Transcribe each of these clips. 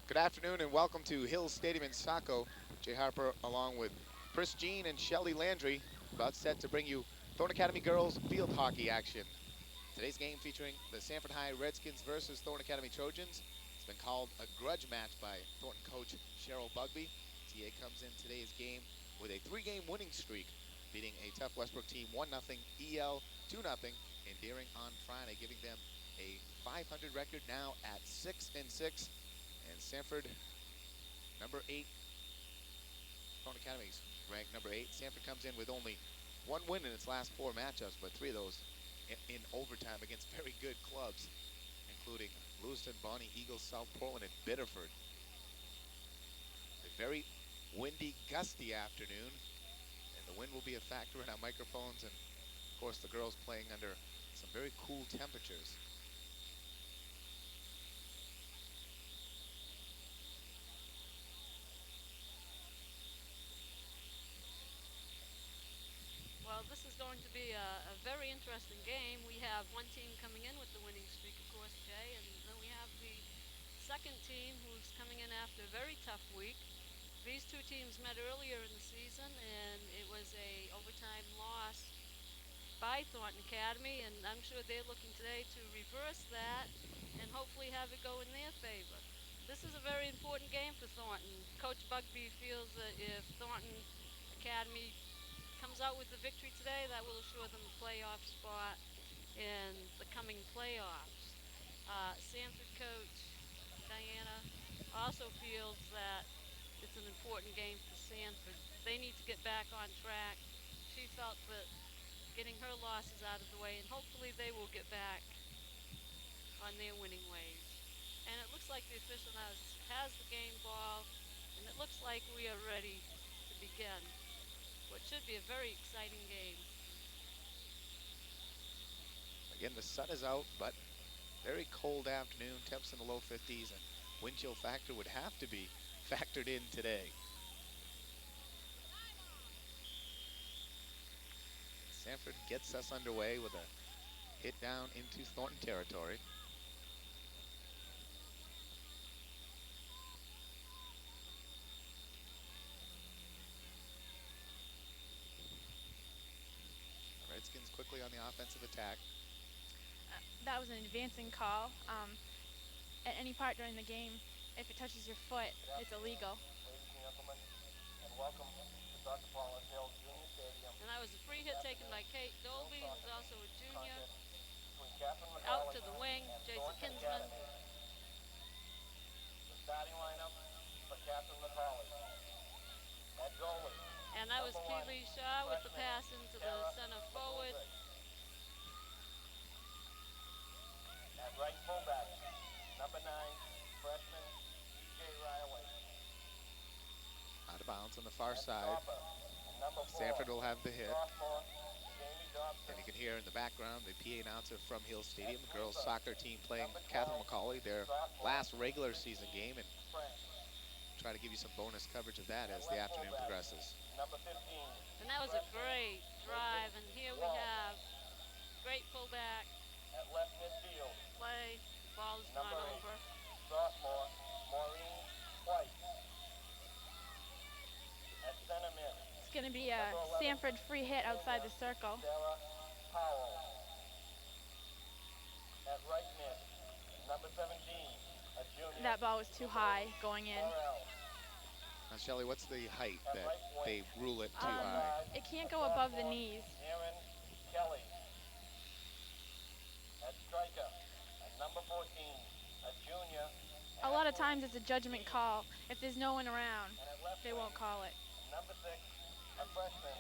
Good afternoon and welcome to Hill Stadium in Saco. Jay Harper along with Pris and Shelley Landry about set to bring you Thornton Academy girls field hockey action. Today's game featuring the Sanford High Redskins versus Thornton Academy Trojans. It's been called a grudge match by Thornton coach Cheryl Bugbee. TA comes in today's game with a three-game winning streak, beating a tough Westbrook team 1-0, EL 2-0 in Deering on Friday, giving them a 500 record now at 6-6. And Sanford, number 8, Thornton Academy's ranked number 8. Sanford comes in with only one win in its last 4 matchups, but 3 of those in overtime against very good clubs, including Lewiston, Bonnie, Eagles, South Portland, and Biddeford. A very windy, gusty afternoon, and the wind will be a factor in our microphones, and of course the girls playing under some very cool temperatures. Well, this is going to be a very interesting game. We have one team coming in with the winning streak, of course, Jay, and then we have the second team who's coming in after a very tough week. These two teams met earlier in the season, and it was a overtime loss by Thornton Academy, and I'm sure they're looking today to reverse that and hopefully have it go in their favor. This is a very important game for Thornton. Coach Bugbee feels that if Thornton Academy comes out with the victory today, that will assure them a playoff spot in the coming playoffs. Sanford coach Diana also feels that it's an important game for Sanford. They need to get back on track. She felt that getting her losses out of the way, and hopefully they will get back on their winning ways. And it looks like the official has the game ball, and it looks like we are ready to begin what should be a very exciting game. Again, the sun is out, but very cold afternoon, temps in the low 50s, and wind chill factor would have to be factored in today. Sanford gets us underway with a hit down into Thornton territory. The Redskins quickly on the offensive attack. That was an advancing call. At any part during the game, if it touches your foot, it's illegal. Ladies and gentlemen, and welcome to Dr. Paula Hill Junior Stadium. And that was a free hit taken by Kate Dolby, who's also a junior. Between Catherine Out McCauley to the wing, and Jason Thornton Kinsman. Academy. The starting lineup for Catherine McCauley. At goalie. And that was number 1, Keely Shaw with the freshman pass into the Sarah center forward. At right fullback, number 9, freshman DJ Riley. Out of bounds on the far At side. stopper, number 4, Sanford will have the hit. sophomore Jamie Dobson. And you can hear in the background the PA announcer from Hill Stadium, the girls soccer team playing Catherine McCauley, their last regular season game, and try to give you some bonus coverage of that as the afternoon progresses. Number 15. And that was a great drive. And here we have great fullback At left midfield, play. Ball is number gone 8, over. sophomore Maureen White. At center mid, It's going to be a Sanford free hit outside the circle. Sarah Powell. At right mid, number 17, a junior. That ball was too high going in. Morrell. Now, Shelley, what's the height that they rule it too Um, high? It can't go above the knees. Aaron Kelly. At striker, at number 14, a junior. A lot of times it's a judgment call. If there's no one around, And at left they won't call it. number 6, a freshman,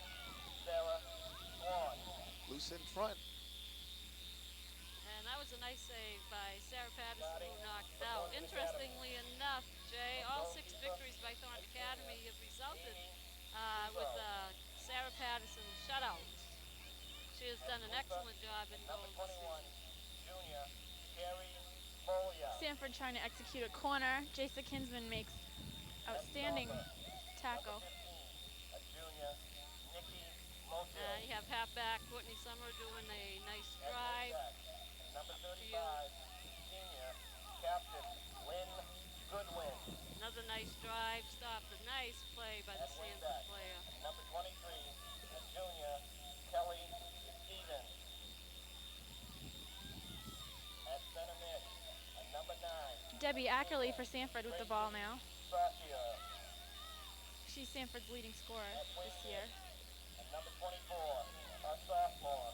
Sarah Swan. Loose in front. And that was a nice save by Sarah Patterson, who knocked it out. Interestingly enough, Jay, all 6 victories by Thornton Academy have resulted with Sarah Patterson's shutouts. She has done an excellent job in goal Number this 21, season. junior, Carrie Folia. Sanford trying to execute a corner. Jason Kinsman makes outstanding tackle. Number 15, a junior, Nikki Motil. You have halfback Courtney Summer doing a nice At drive. fullback, number 35, senior, captain Lynn Goodwin Another nice drive, stopped. A nice play by the at Sanford wingback. player. And number 23, a junior, Kelly Stevens. At center mid, and number 9, Debbie Ackerley for Sanford with the ball now. Sarkia. She's Sanford's leading scorer At wing this mid, year. and number 24, a sophomore,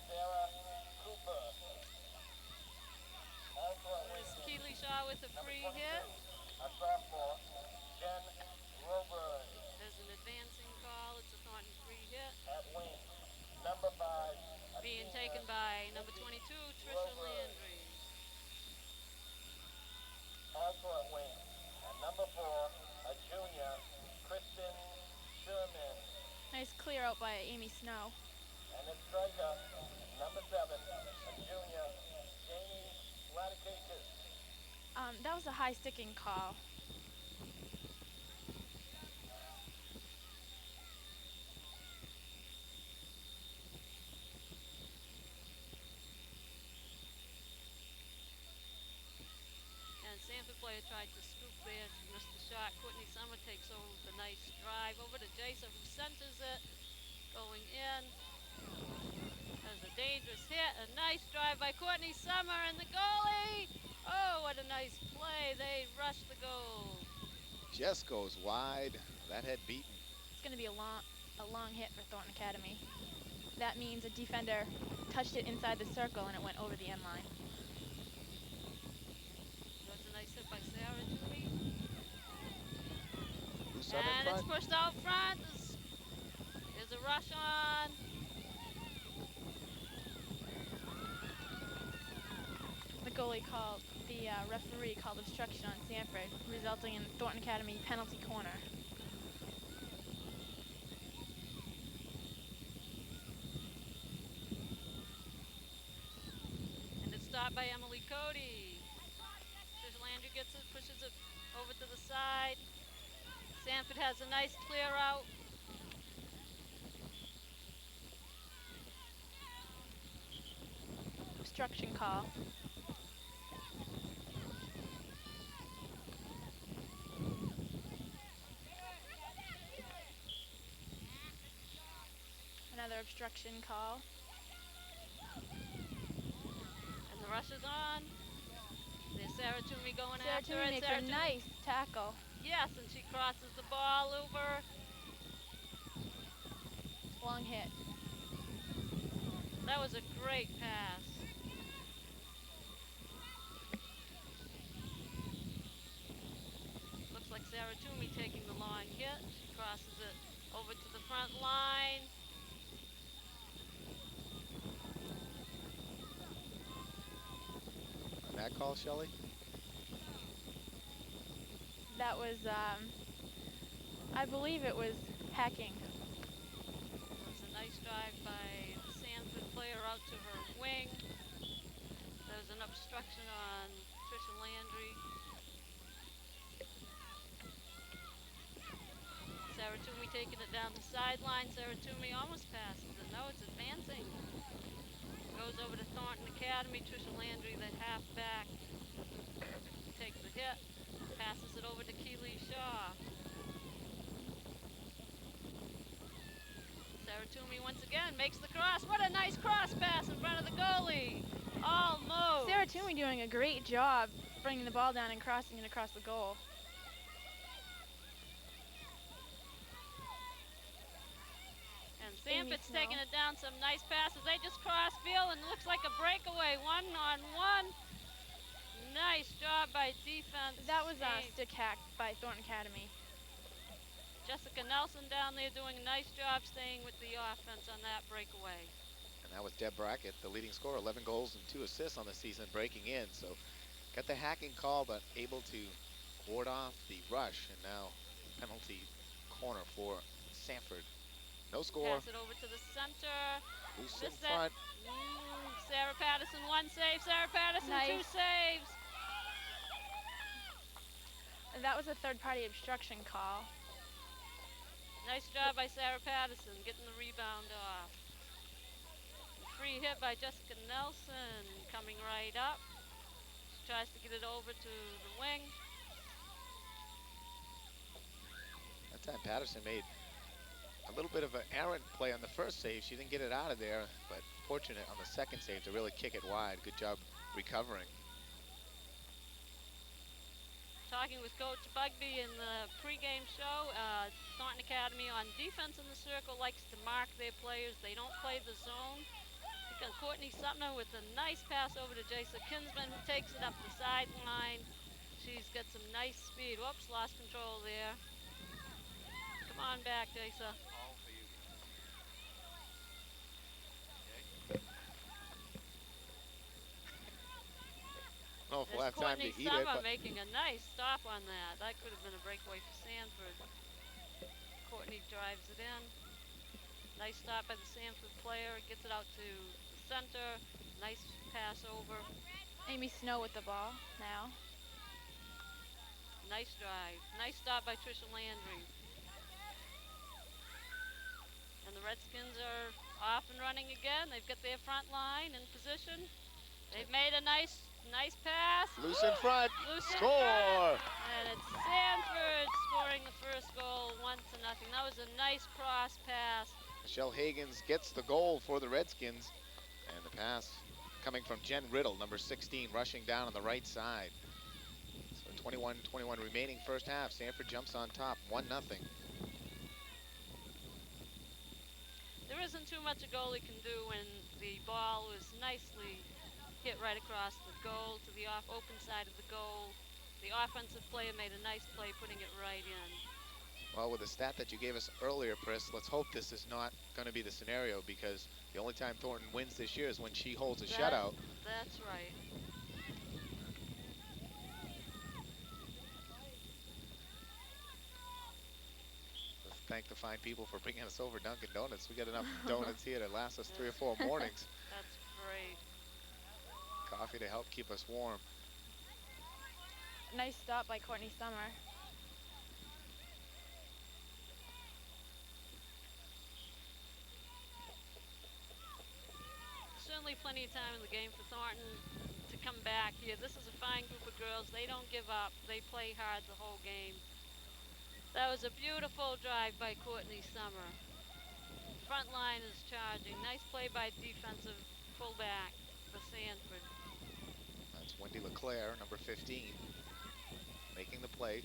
Sarah Cooper. Also at wing There's mid, Keely Shaw with a number free 22, hit. a sophomore, Jen Roberg. There's an advancing call. It's a Thornton free hit. At wing, number 5, a Being senior, taken by number Nikki 22, Trisha Roberg. Landry. Also at wing, and number 4, a junior, Kristen Sherman. Nice clear out by Amy Snow. And at striker, number 7, a junior, Jamie Ladikakis. That was a high sticking call. And Sanford player tried to scoop there, missed the shot. Courtney Summer takes over with a nice drive over to Jason, who centers it, going in. There's a dangerous hit, a nice drive by Courtney Summer, and the goalie. Oh, what a nice play. They rushed the goal. Just goes wide. That head beaten. It's going to be a long hit for Thornton Academy. That means a defender touched it inside the circle and it went over the end line. That's a nice hit by Sarah Toomey. Who's sub in And it's front? pushed out front. There's a rush on. The referee called obstruction on Sanford, resulting in Thornton Academy penalty corner. And it's stopped by Emily Cody. Trisha Landry gets it, pushes it over to the side. Sanford has a nice clear out. Obstruction call. Another obstruction call. And the rush is on. There's Sarah Toomey going Sarah after Toomey it. makes Sarah a Toomey- nice tackle. Yes, and she crosses the ball over. Long hit. That was a great pass. Looks like Sarah Toomey taking the long hit. She crosses it over to the front line. On that call, Shelley? That was, I believe it was hacking. It was a nice drive by the Sanford player out to her wing. There's an obstruction on Trisha Landry. Sarah Toomey taking it down the sideline. Sarah Toomey almost passes it. No, it's advancing. Goes over to Thornton Academy. Trisha Landry, the halfback, takes the hit. Passes it over to Keely Shaw. Sarah Toomey once again makes the cross. What a nice cross pass in front of the goalie. Almost. Sarah Toomey doing a great job bringing the ball down and crossing it across the goal. And Amy Sanford's Snow. taking it down, some nice passes. They just cross field and it looks like a breakaway, 1-on-1. Nice job by defense. That was a Amy. stick hack by Thornton Academy. Jessica Nelson down there doing a nice job staying with the offense on that breakaway. And that was Deb Brackett, the leading scorer, 11 goals and 2 assists on the season, breaking in. So got the hacking call, but able to ward off the rush. And now penalty corner for Sanford. No score. Pass it over to the center. Who's in Missed that. front? Sarah Patterson, 1 save. Sarah Patterson, 2 Nice. saves. That was a third-party obstruction call. Nice job by Sarah Patterson getting the rebound off. Free hit by Jessica Nelson coming right up. She tries to get it over to the wing. That time Patterson made a little bit of an errant play on the first save. She didn't get it out of there, but fortunate on the second save to really kick it wide. Good job recovering. Talking with Coach Bugby in the pregame show, Thornton Academy on defense in the circle likes to mark their players. They don't play the zone. Because Courtney Sumner with a nice pass over to Jason Kinsman, who takes it up the sideline. She's got some nice speed. Whoops, lost control there. Come on back, Jason. I don't know if we'll There's have time to Courtney eat it, Summer but making a nice stop on that. That could have been a breakaway for Sanford. Courtney drives it in. Nice stop by the Sanford player. Gets it out to the center. Nice pass over. Amy Snow with the ball now. Nice drive. Nice stop by Trisha Landry. And the Redskins are off and running again. They've got their front line in position. They've made a nice pass. loose in front. Loose in Score! front. And it's Sanford scoring the first goal, 1-0. That was a nice cross pass. Michelle Hagens gets the goal for the Redskins. And the pass coming from Jen Riddle, number 16, rushing down on the right side. So 21-21 remaining first half. Sanford jumps on top, 1-0. There isn't too much a goalie can do when the ball is nicely hit right across the goal to the open side of the goal. The offensive player made a nice play putting it right in. Well, with the stat that you gave us earlier, Pris, let's hope this is not going to be the scenario, because the only time Thornton wins this year is when she holds a shutout. That's right. Let's thank the fine people for bringing us over Dunkin' Donuts. We got enough donuts here to last us 3 or 4 mornings. That's great. Coffee to help keep us warm. Nice stop by Courtney Summer. Certainly plenty of time in the game for Thornton to come back here. This is a fine group of girls. They don't give up. They play hard the whole game. That was a beautiful drive by Courtney Summer. Front line is charging. Nice play by defensive fullback for Sanford. That's Wendy LeClaire, number 15, making the play.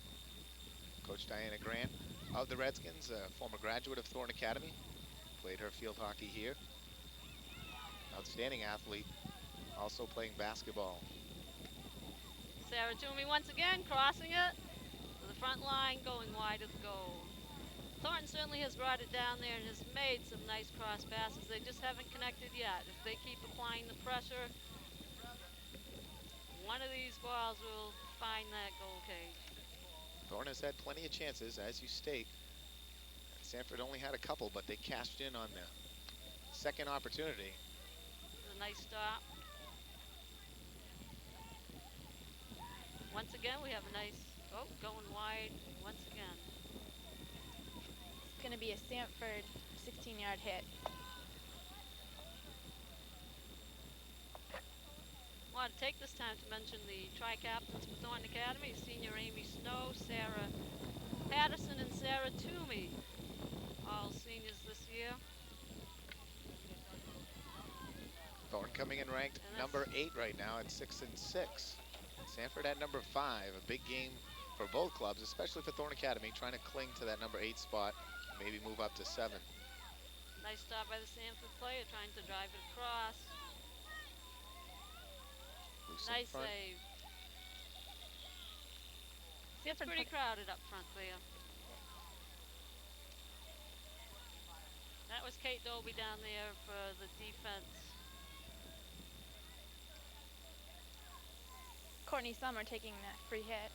Coach Diana Grant of the Redskins, a former graduate of Thornton Academy, played her field hockey here. Outstanding athlete, also playing basketball. Sarah Toomey once again crossing it to the front line, going wide of the goal. Thornton certainly has brought it down there and has made some nice cross passes. They just haven't connected yet. If they keep applying the pressure, one of these balls will find that goal cage. Thornton has had plenty of chances, as you state. Sanford only had a couple, but they cashed in on the second opportunity. A nice stop. Once again, we have a nice, going wide once again. It's going to be a Sanford 16-yard hit. I want to take this time to mention the tri-captains for Thornton Academy, senior Amy Snow, Sarah Patterson, and Sarah Toomey, all seniors this year. Thornton coming in ranked number 8 right now at 6-6. Sanford at number 5, a big game for both clubs, especially for Thornton Academy, trying to cling to that number 8 spot, maybe move up to 7. Nice stop by the Sanford player, trying to drive it across. Loose Nice in front. save. It's pretty crowded up front there. That was Kate Dolby down there for the defense. Courtney Summer taking that free hit.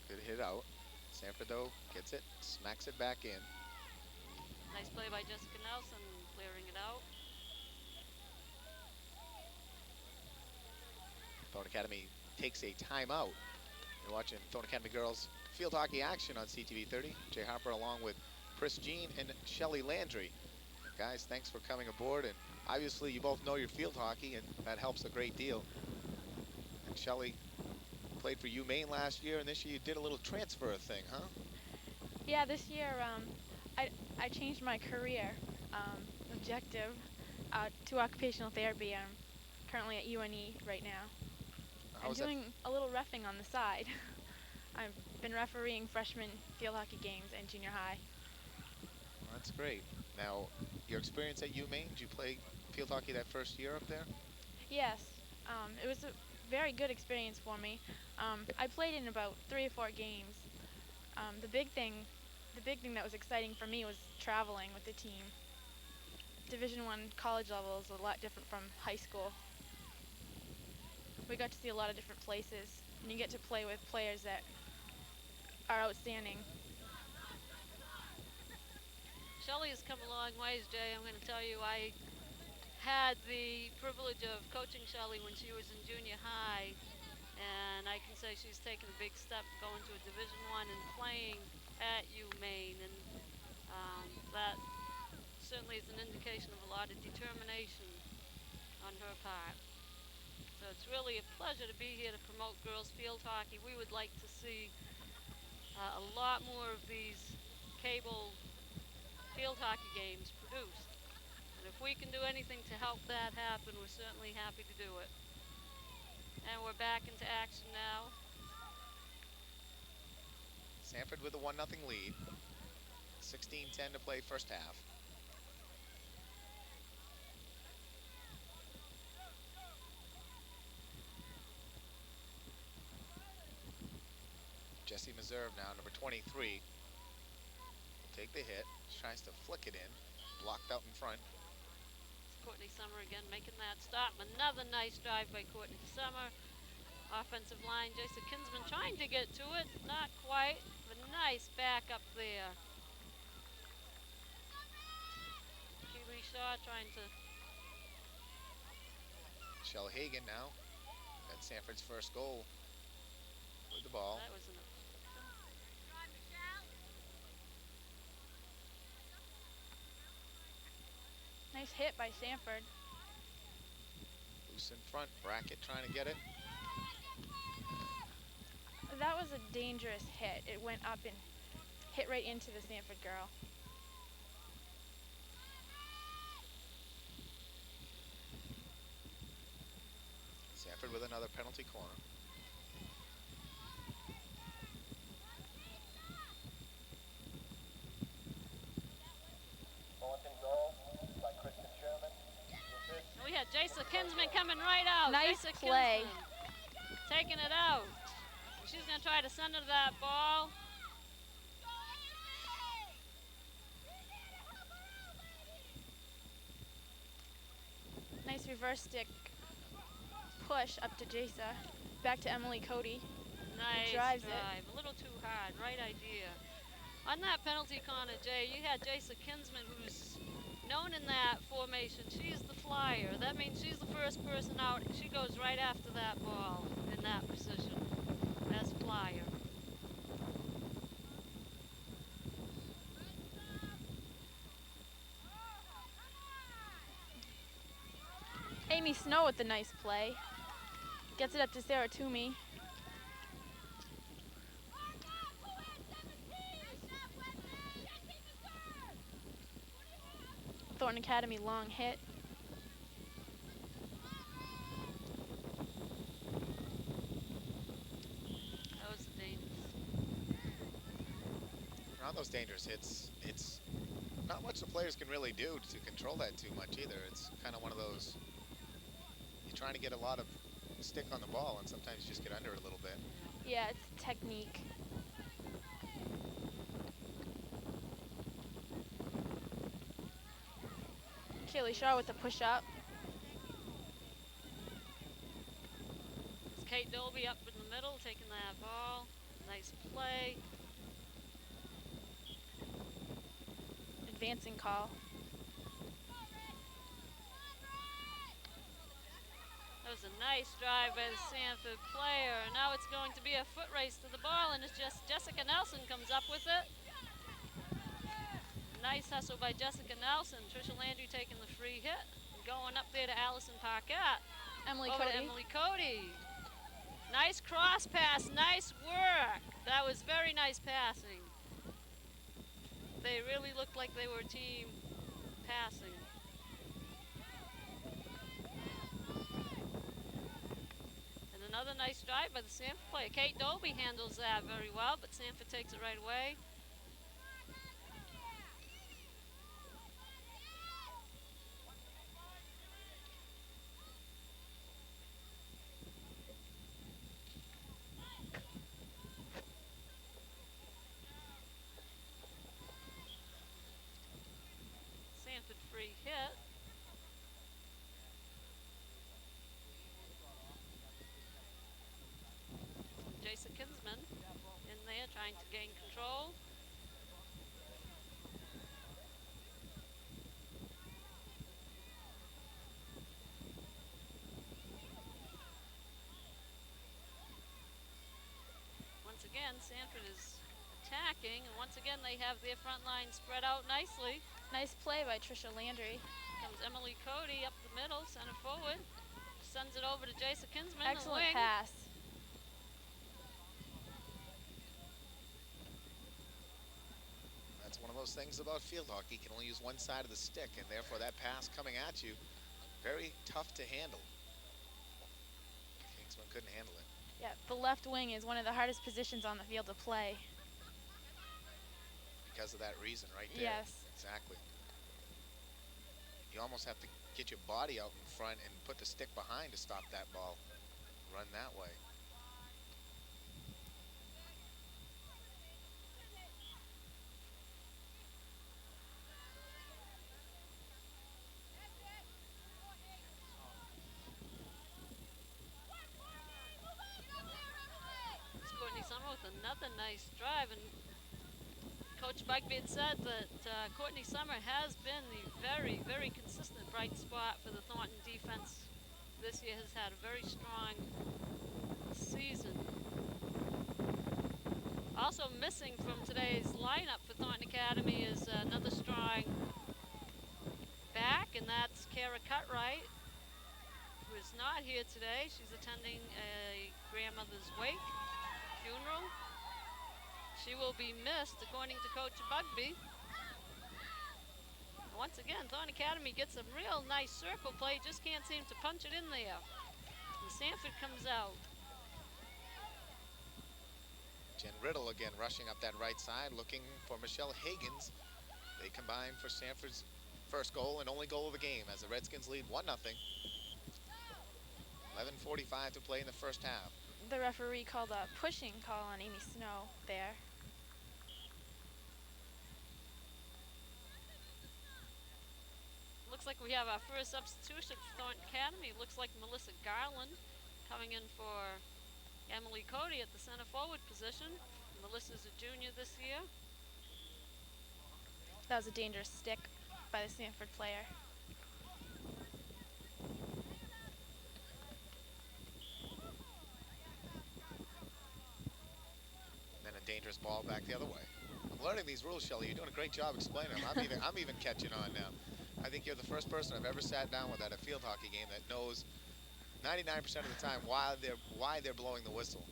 Good hit out. Sanford, though, gets it, smacks it back in. Nice play by Jessica Nelson, clearing it out. Thornton Academy takes a timeout. You're watching Thornton Academy girls field hockey action on CTV 30. Jay Harper along with Pris and Shelley Landry. Guys, thanks for coming aboard, and obviously you both know your field hockey, and that helps a great deal. And Shelley played played for UMaine last year, and this year you did a little transfer thing, huh? Yeah, this year I changed my career objective to occupational therapy. I'm currently at UNE right now. How I'm was that? doing a little reffing on the side. I've been refereeing freshman field hockey games and junior high. That's great. Now, your experience at UMaine, did you play field hockey that first year up there? Yes, it was a very good experience for me. I played in about 3 or 4 games. Um, the big thing, the big thing that was exciting for me was traveling with the team. Division One college level is a lot different from high school. We got to see a lot of different places, and you get to play with players that are outstanding. Shelley has come a long ways, Jay. I'm going to tell you, I had the privilege of coaching Shelley when she was in junior high, and I can say she's taken a big step going to a Division One and playing at UMaine, and that certainly is an indication of a lot of determination on her part. So it's really a pleasure to be here to promote girls field hockey. We would like to see a lot more of these cable field hockey games produced. And if we can do anything to help that happen, we're certainly happy to do it. And we're back into action now. Sanford with a 1-0 lead. 16:10 to play first half. Jesse Meserve now, number 23. Will take the hit. Tries to flick it in. Blocked out in front. It's Courtney Summer again making that stop. Another nice drive by Courtney Summer. Offensive line, Jason Kinsman trying to get to it. Not quite, but nice back up there. Keely Shaw trying to... Shell Hagan now. That's Sanford's first goal with the ball. That was an... Nice hit by Sanford. Loose in front. Brackett trying to get it. That was a dangerous hit. It went up and hit right into the Sanford girl. Sanford with another penalty corner. Thornton goal by Kristen Sherman. We had Jason Kinsman coming right out. Nice Jason play. Kinsman taking it out. She's going to try to send her that ball. Nice reverse stick push up to Jasa. Back to Emily Cody. Nice drives drive. A little too hard. Right idea. On that penalty corner, Jay, you had Jasa Kinsman, who's known in that formation. She's the flyer. That means she's the first person out. She goes right after that ball in that position as flyer. Amy Snow with the nice play. Gets it up to Sarah Toomey. Thornton Academy long hit. That was dangerous. Around those dangerous hits, it's not much the players can really do to control that too much either. It's kind of one of those, you're trying to get a lot of stick on the ball and sometimes you just get under it a little bit. Yeah, it's technique. Kaylee Shaw with the push up. It's Kate Dolby up in the middle taking that ball. Nice play. Advancing call. That was a nice drive by the Sanford player. And now it's going to be a foot race to the ball, and it's just Jessica Nelson comes up with it. Nice hustle by Jessica Nelson. Trisha Landry taking the free hit. And going up there to Allison Parkett. Emily Over Cody. to Emily Cody. Nice cross pass, nice work. That was very nice passing. They really looked like they were a team passing. And another nice drive by the Sanford player. Kate Dolby handles that very well, but Sanford takes it right away. Sanford free hit. Jason Kinsman in there trying to gain control. Once again, Sanford is attacking, and once again they have their front line spread out nicely. Nice play by Trisha Landry. Comes Emily Cody up the middle, center forward. Sends it over to Jason Kinsman. Excellent the wing. pass. That's one of those things about field hockey. You can only use one side of the stick, and therefore that pass coming at you, very tough to handle. Kingsman couldn't handle it. Yeah, the left wing is one of the hardest positions on the field to play. Because of that reason right there. Yes. Exactly. You almost have to get your body out in front and put the stick behind to stop that ball. Run that way. With another nice drive, and Coach Bugby had said that Courtney Summer has been the very, very consistent bright spot for the Thornton defense. This year has had a very strong season. Also missing from today's lineup for Thornton Academy is another strong back, and that's Kara Cutright, who is not here today. She's attending a grandmother's wake. Funeral. She will be missed, according to Coach Bugby. Once again, Thornton Academy gets some real nice circle play, just can't seem to punch it in there. And Sanford comes out. Jen Riddle again rushing up that right side, looking for Michelle Higgins. They combine for Sanford's first goal and only goal of the game as the Redskins lead 1-0. 11:45 to play in the first half. The referee called a pushing call on Amy Snow there. Looks like we have our first substitution for Thornton Academy. Looks like Melissa Garland coming in for Emily Cody at the center forward position. Melissa's a junior this year. That was a dangerous stick by the Sanford player. Dangerous ball back the other way. I'm learning these rules, Shelley. You're doing a great job explaining them. I'm even catching on now. I think you're the first person I've ever sat down with at a field hockey game that knows 99% of the time why they're blowing the whistle.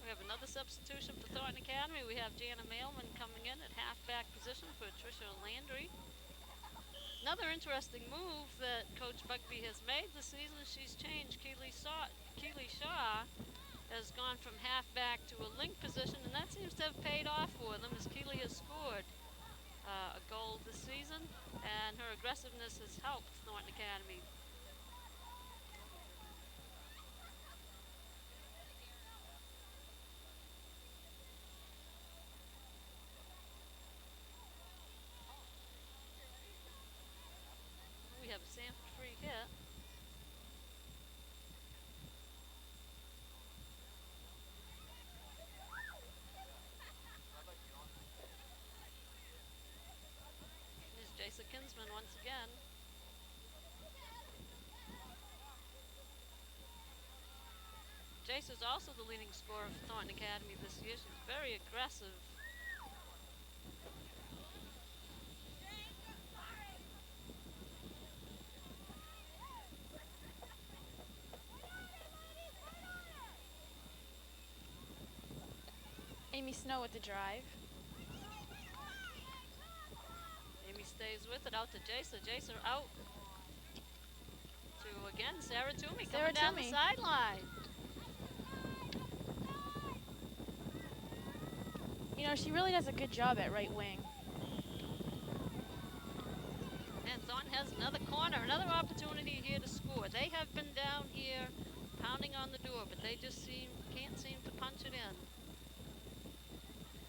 We have another substitution for Thornton Academy. We have Jana Mailman coming in at halfback position for Trisha Landry. Another interesting move that Coach Bugby has made this season, she's changed Keely Shaw has gone from halfback to a link position, and that seems to have paid off for them as Keely has scored a goal this season, and her aggressiveness has helped Thornton Academy. We have a Sanford free hit. Jason Kinsman once again. Jace is also the leading scorer for Thornton Academy this year. She's very aggressive. Amy Snow with the drive. Amy stays with it out to Jacer. Jacer out to, again, Sarah Toomey Sarah coming down the Toomey. sideline. You know, she really does a good job at right wing. And Thornton has another corner, another opportunity here to score. They have been down here pounding on the door, but they just can't seem to punch it in.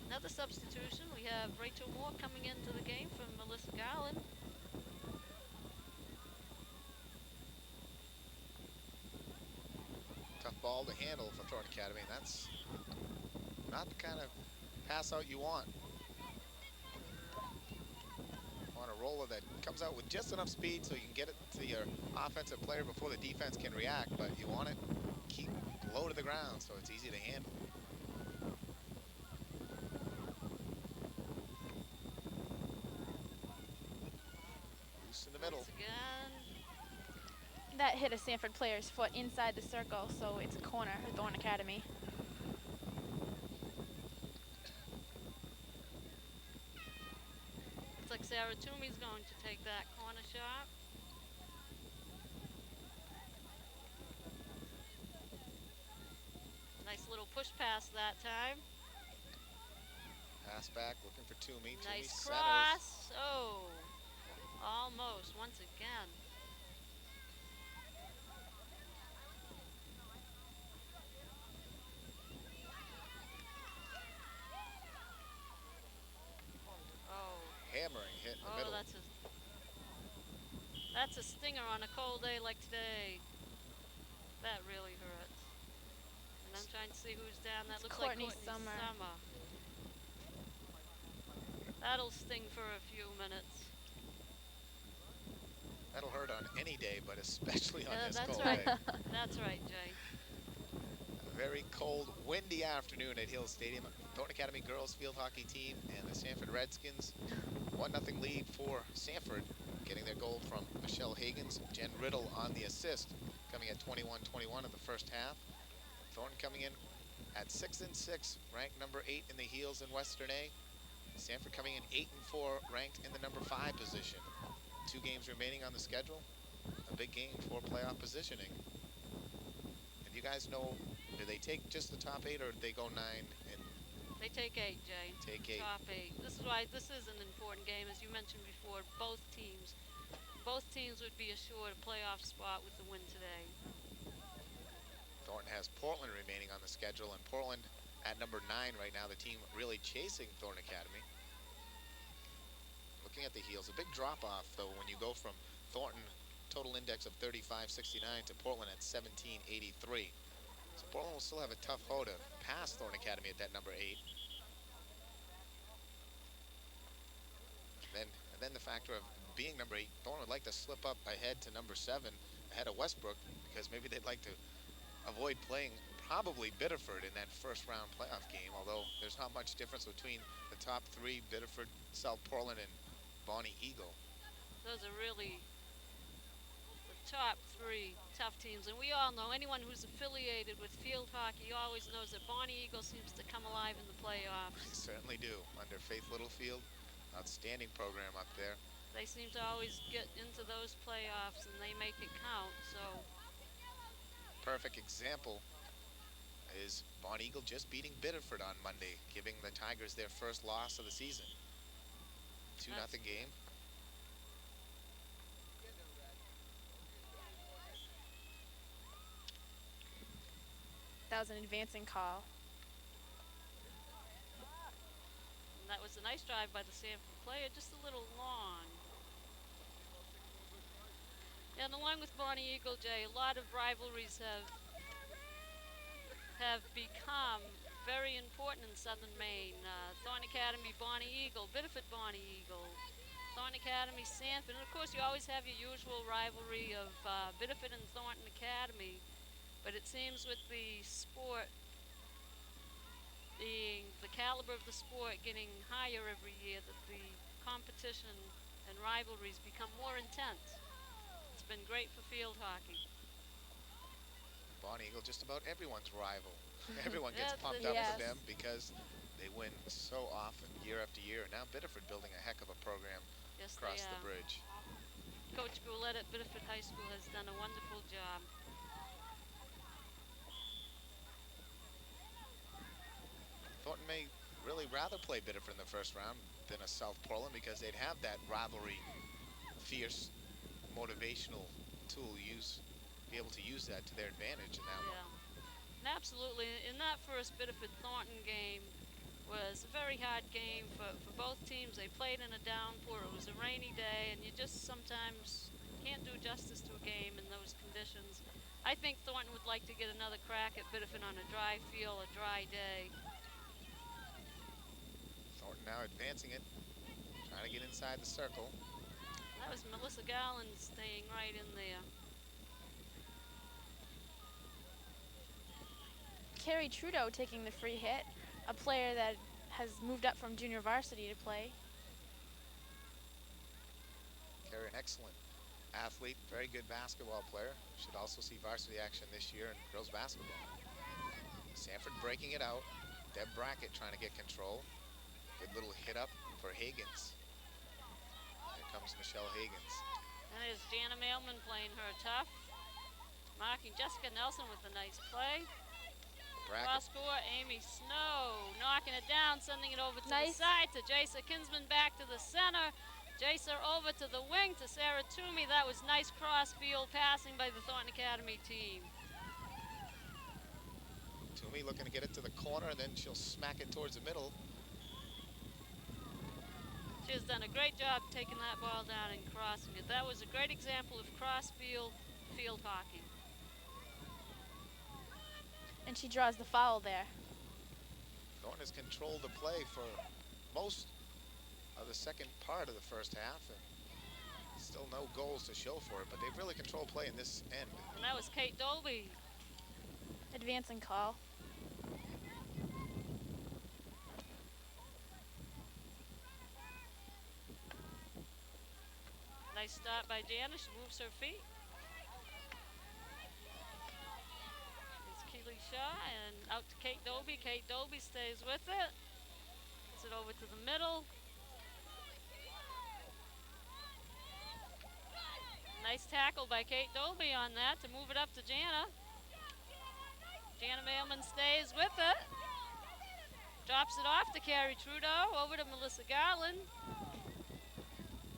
Another substitution. We have Rachel Moore coming into the game from Melissa Garland. Tough ball to handle for Thornton Academy. That's not the kind of pass out you want. Want a roller that comes out with just enough speed so you can get it to your offensive player before the defense can react, but you want it keep low to the ground so it's easy to handle. Loose in the middle. Once again, That hit a Sanford player's foot inside the circle, so it's a corner for Thornton Academy. looks like Sarah Toomey's going to take that corner shot. Nice little push pass that time. Pass back, looking for Toomey. Nice Toomey cross. Oh, almost once again. Oh, hammering hit in the oh, middle. that's a stinger on a cold day like today. That really hurts. And I'm trying to see who's down. That It's looks Courtney like Courtney Summer. That'll sting for a few minutes. That'll hurt on any day, but especially on this That's cold right. day. That's right, Jay. A very cold, windy afternoon at Hill Stadium. Thornton Academy girls field hockey team and the Sanford Redskins. 1-0 lead for Sanford, getting their goal from Michelle Hagens. Jen Riddle on the assist, coming at 21-21 in the first half. Thornton coming in at 6-6, ranked number 8 in the heels in Western A. Sanford coming in 8-4, ranked in the number 5 position. 2 games remaining on the schedule. A big game for playoff positioning. And you guys know, do they take just the top 8 or do they go 9 and They take 8, Jay. take 8? Top 8. This is why this is an important game, as you mentioned before. Both teams would be assured a playoff spot with the win today. Thornton has Portland remaining on the schedule, and Portland at number 9 right now, the team really chasing Thornton Academy. Looking at the heels, a big drop off though when you go from Thornton total index of 35.69 to Portland at 17.83. So Portland will still have a tough hoe to pass Thornton Academy at that number 8. And then the factor of being number 8, Thornton would like to slip up ahead to number 7, ahead of Westbrook, because maybe they'd like to avoid playing probably Biddeford in that first round playoff game, although there's not much difference between the top 3, Biddeford, South Portland, and Bonnie Eagle. Those are really the top 3 tough teams. And we all know, anyone who's affiliated with field hockey always knows that Bonnie Eagle seems to come alive in the playoffs. They certainly do. Under Faith Littlefield, outstanding program up there. They seem to always get into those playoffs and they make it count. So Perfect example is Bonnie Eagle just beating Biddeford on Monday, giving the Tigers their first loss of the season. 2-0 game. That was an advancing call. and that was a nice drive by the Sanford player, just a little long. And along with Bonnie Eagle, Jay, a lot of rivalries have become very important in southern Maine. Thornton Academy, Bonnie Eagle, Biddeford, Bonnie Eagle, Thornton Academy, Sanford, and of course you always have your usual rivalry of Biddeford and Thornton Academy, but it seems with the sport being, the caliber of the sport getting higher every year, that the competition and rivalries become more intense. It's been great for field hockey. Bonnie Eagle, just about everyone's rival. Everyone gets Yes, pumped it up is. for them because They win so often, year after year. Now Biddeford building a heck of a program Yes, they across the are. bridge. Coach Goulet at Biddeford High School has done a wonderful job. Thornton may really rather play Biddeford in the first round than a South Portland because they'd have that rivalry, fierce, motivational tool, be able to use that to their advantage in that one. Yeah, and absolutely. In that first Biddeford Thornton game was a very hard game for both teams. They played in a downpour. It was a rainy day, and you just sometimes can't do justice to a game in those conditions. I think Thornton would like to get another crack at Biddeford on a dry field, a dry day. Thornton now advancing it, trying to get inside the circle. That was Melissa Garland staying right in there. Carrie Trudeau taking the free hit, a player that has moved up from junior varsity to play. Carrie, an excellent athlete, very good basketball player. Should also see varsity action this year in girls basketball. Sanford breaking it out. Deb Brackett trying to get control. Good little hit up for Higgins. Here comes Michelle Higgins. And there's Jana Mailman playing her tough. Marking Jessica Nelson with a nice play. Cross score, Amy Snow knocking it down, sending it over to the side to Jasa Kinsman, back to the center. Jasa over to the wing to Sarah Toomey. That was nice cross field passing by the Thornton Academy team. Toomey looking to get it to the corner, and then she'll smack it towards the middle. She has done a great job taking that ball down and crossing it. That was a great example of cross field hockey. And she draws the foul there. Thornton has controlled the play for most of the second part of the first half, and still no goals to show for it, but they've really controlled play in this end. And that was Kate Dolby. Advancing call. Nice stop by Jana. She moves her feet. Shaw and out to Kate Dolby. Kate Dolby stays with it. Gets it over to the middle. Nice tackle by Kate Dolby on that to move it up to Jana. Jana Mailman stays with it. Drops it off to Carrie Trudeau. Over to Melissa Garland.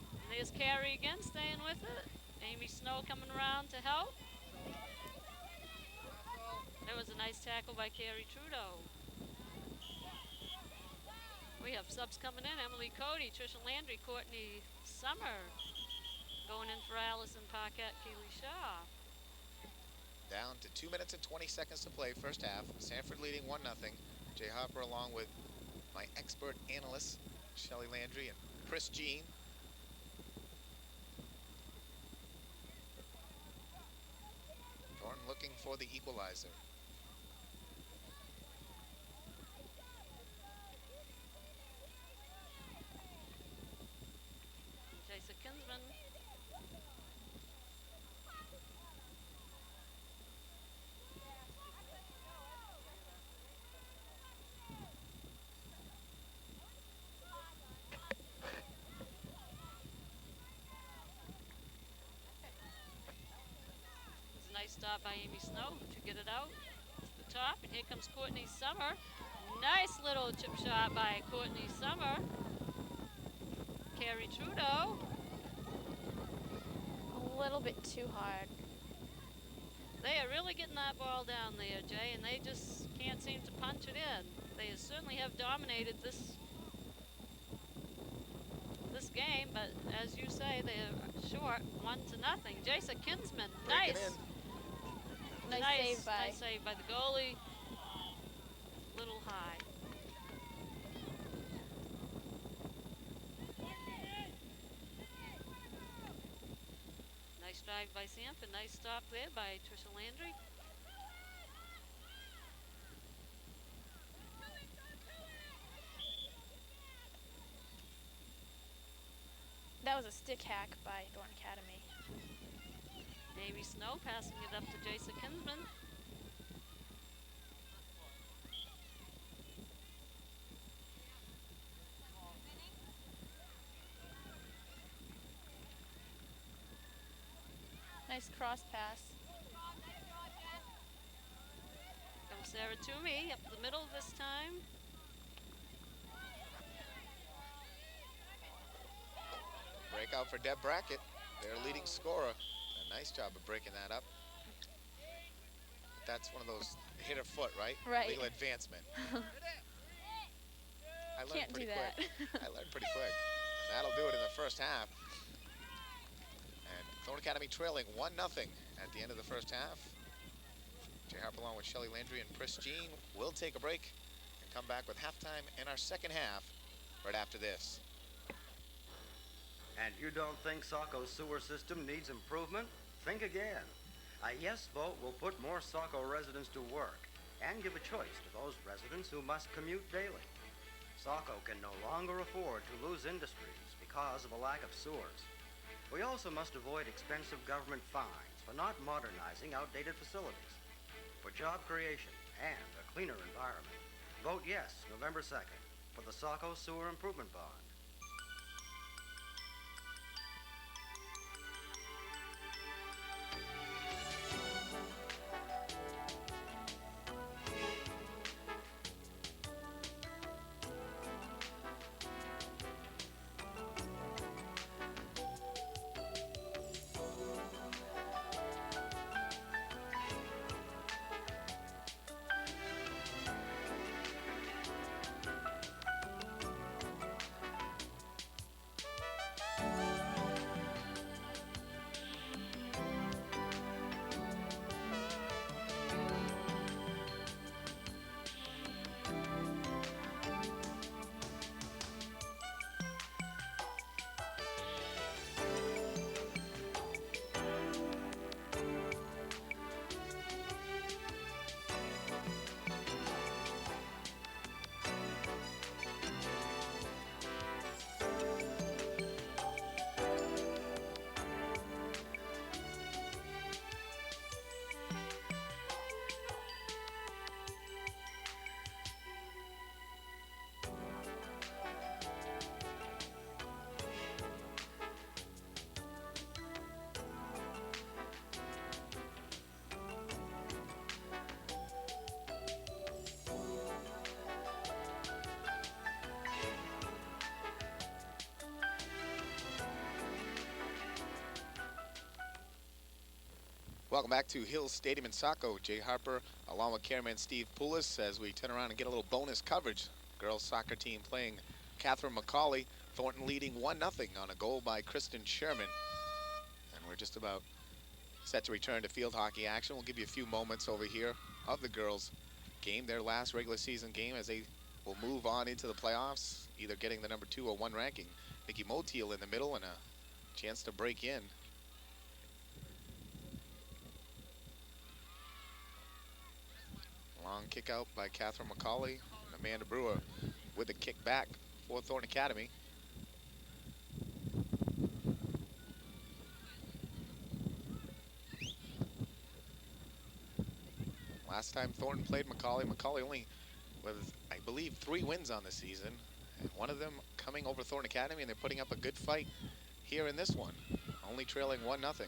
And there's Carrie again staying with it. Amy Snow coming around to help. There was a nice tackle by Carrie Trudeau. We have subs coming in. Emily Cody, Trisha Landry, Courtney Summer. Going in for Allison Paquette, Kaylee Shaw. Down to 2 minutes and 20 seconds to play, first half. Sanford leading 1-0. Jay Harper along with my expert analysts, Shelley Landry and Pris Jean. Thornton looking for the equalizer. Jasa Kinsman. It's a nice stop by Amy Snow to get it out to the top. And here comes Courtney Summer. Nice little chip shot by Courtney Summer. Carrie Trudeau. A little bit too hard. They are really getting that ball down there, Jay, and they just can't seem to punch it in. They certainly have dominated this game, but as you say, they're short 1-0. Jasa Kinsman, nice. Nice save by the goalie. Little high. Nice drive by Sanford. Nice stop there by Trisha Landry. That was a stick hack by Thornton Academy. Amy Snow passing it up to Jasa Kinsman. Nice cross pass. Comes Sarah Toomey up the middle this time. Breakout for Deb Brackett, their leading scorer. A nice job of breaking that up. But that's one of those hit her foot, right? Right. Legal advancement. I learned Can't do pretty that. quick. I learned pretty quick. And that'll do it in the first half. And Thornton Academy trailing 1-0 at the end of the first half. Jay Harper along with Shelley Landry and Pris Jean will take a break and come back with halftime in our second half right after this. And you don't think Saco's sewer system needs improvement? Think again. A yes vote will put more Saco residents to work and give a choice to those residents who must commute daily. Saco can no longer afford to lose industries because of a lack of sewers. We also must avoid expensive government fines for not modernizing outdated facilities. For job creation and a cleaner environment, vote yes November 2nd for the Saco Sewer Improvement Bond. Welcome back to Hills Stadium in Saco. Jay Harper along with cameraman Steve Poulos as we turn around and get a little bonus coverage. Girls soccer team playing Catherine McCauley. Thornton leading 1-0 on a goal by Kristen Sherman. And we're just about set to return to field hockey action. We'll give you a few moments over here of the girls' game, their last regular season game, as they will move on into the playoffs, either getting the number 2 or 1 ranking. Nikki Motiel in the middle and a chance to break in. Long kick out by Catherine McCauley and Amanda Brewer with a kick back for Thornton Academy. Last time Thornton played McCauley only with, I believe, 3 wins on the season. And one of them coming over Thornton Academy, and they're putting up a good fight here in this one. Only trailing 1-0.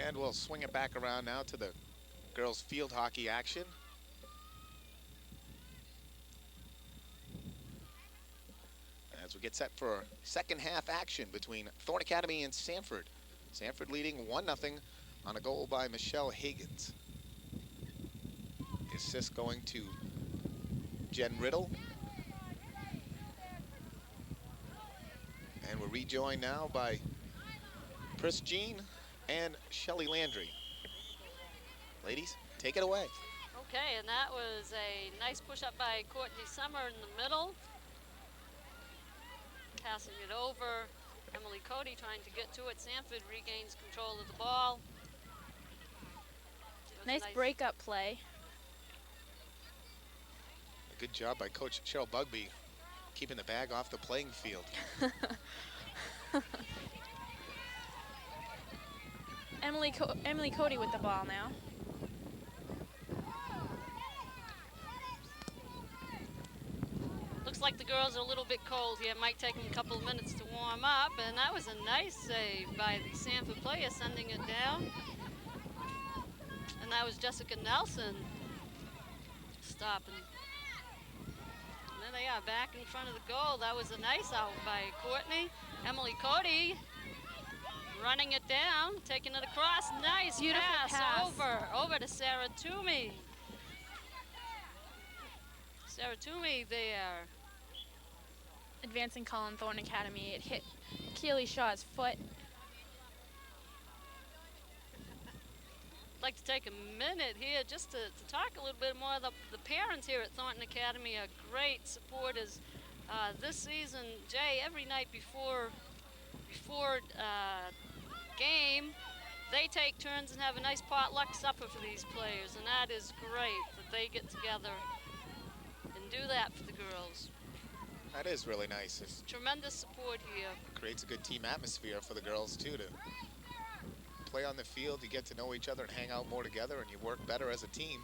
And we'll swing it back around now to the girls' field hockey action. As we get set for second half action between Thornton Academy and Sanford. Sanford leading 1-0 on a goal by Michelle Higgins. The assist going to Jen Riddle. And we're rejoined now by Pris Jean and Shelley Landry. Ladies, take it away. Okay, and that was a nice push up by Courtney Summer in the middle. Passing it over. Emily Cody trying to get to it. Sanford regains control of the ball. Nice breakup play. A good job by Coach Cheryl Bugby keeping the bag off the playing field. Emily Cody with the ball now. looks like the girls are a little bit cold here. It might take them a couple of minutes to warm up. And that was a nice save by the Sanford player, sending it down. And that was Jessica Nelson stopping. And there they are back in front of the goal. That was a nice out by Courtney. Emily Cody running it down, taking it across. Nice Beautiful pass. Over to Sarah Toomey. Sarah Toomey there. Advancing call on Thornton Academy. It hit Keely Shaw's foot. I'd like to take a minute here just to talk a little bit more. The parents here at Thornton Academy are great supporters. This season, Jay, every night before game, they take turns and have a nice potluck supper for these players, and that is great that they get together and do that for the girls. That is really nice. It Tremendous support here. creates a good team atmosphere for the girls too, to play on the field. You get to know each other and hang out more together, and you work better as a team.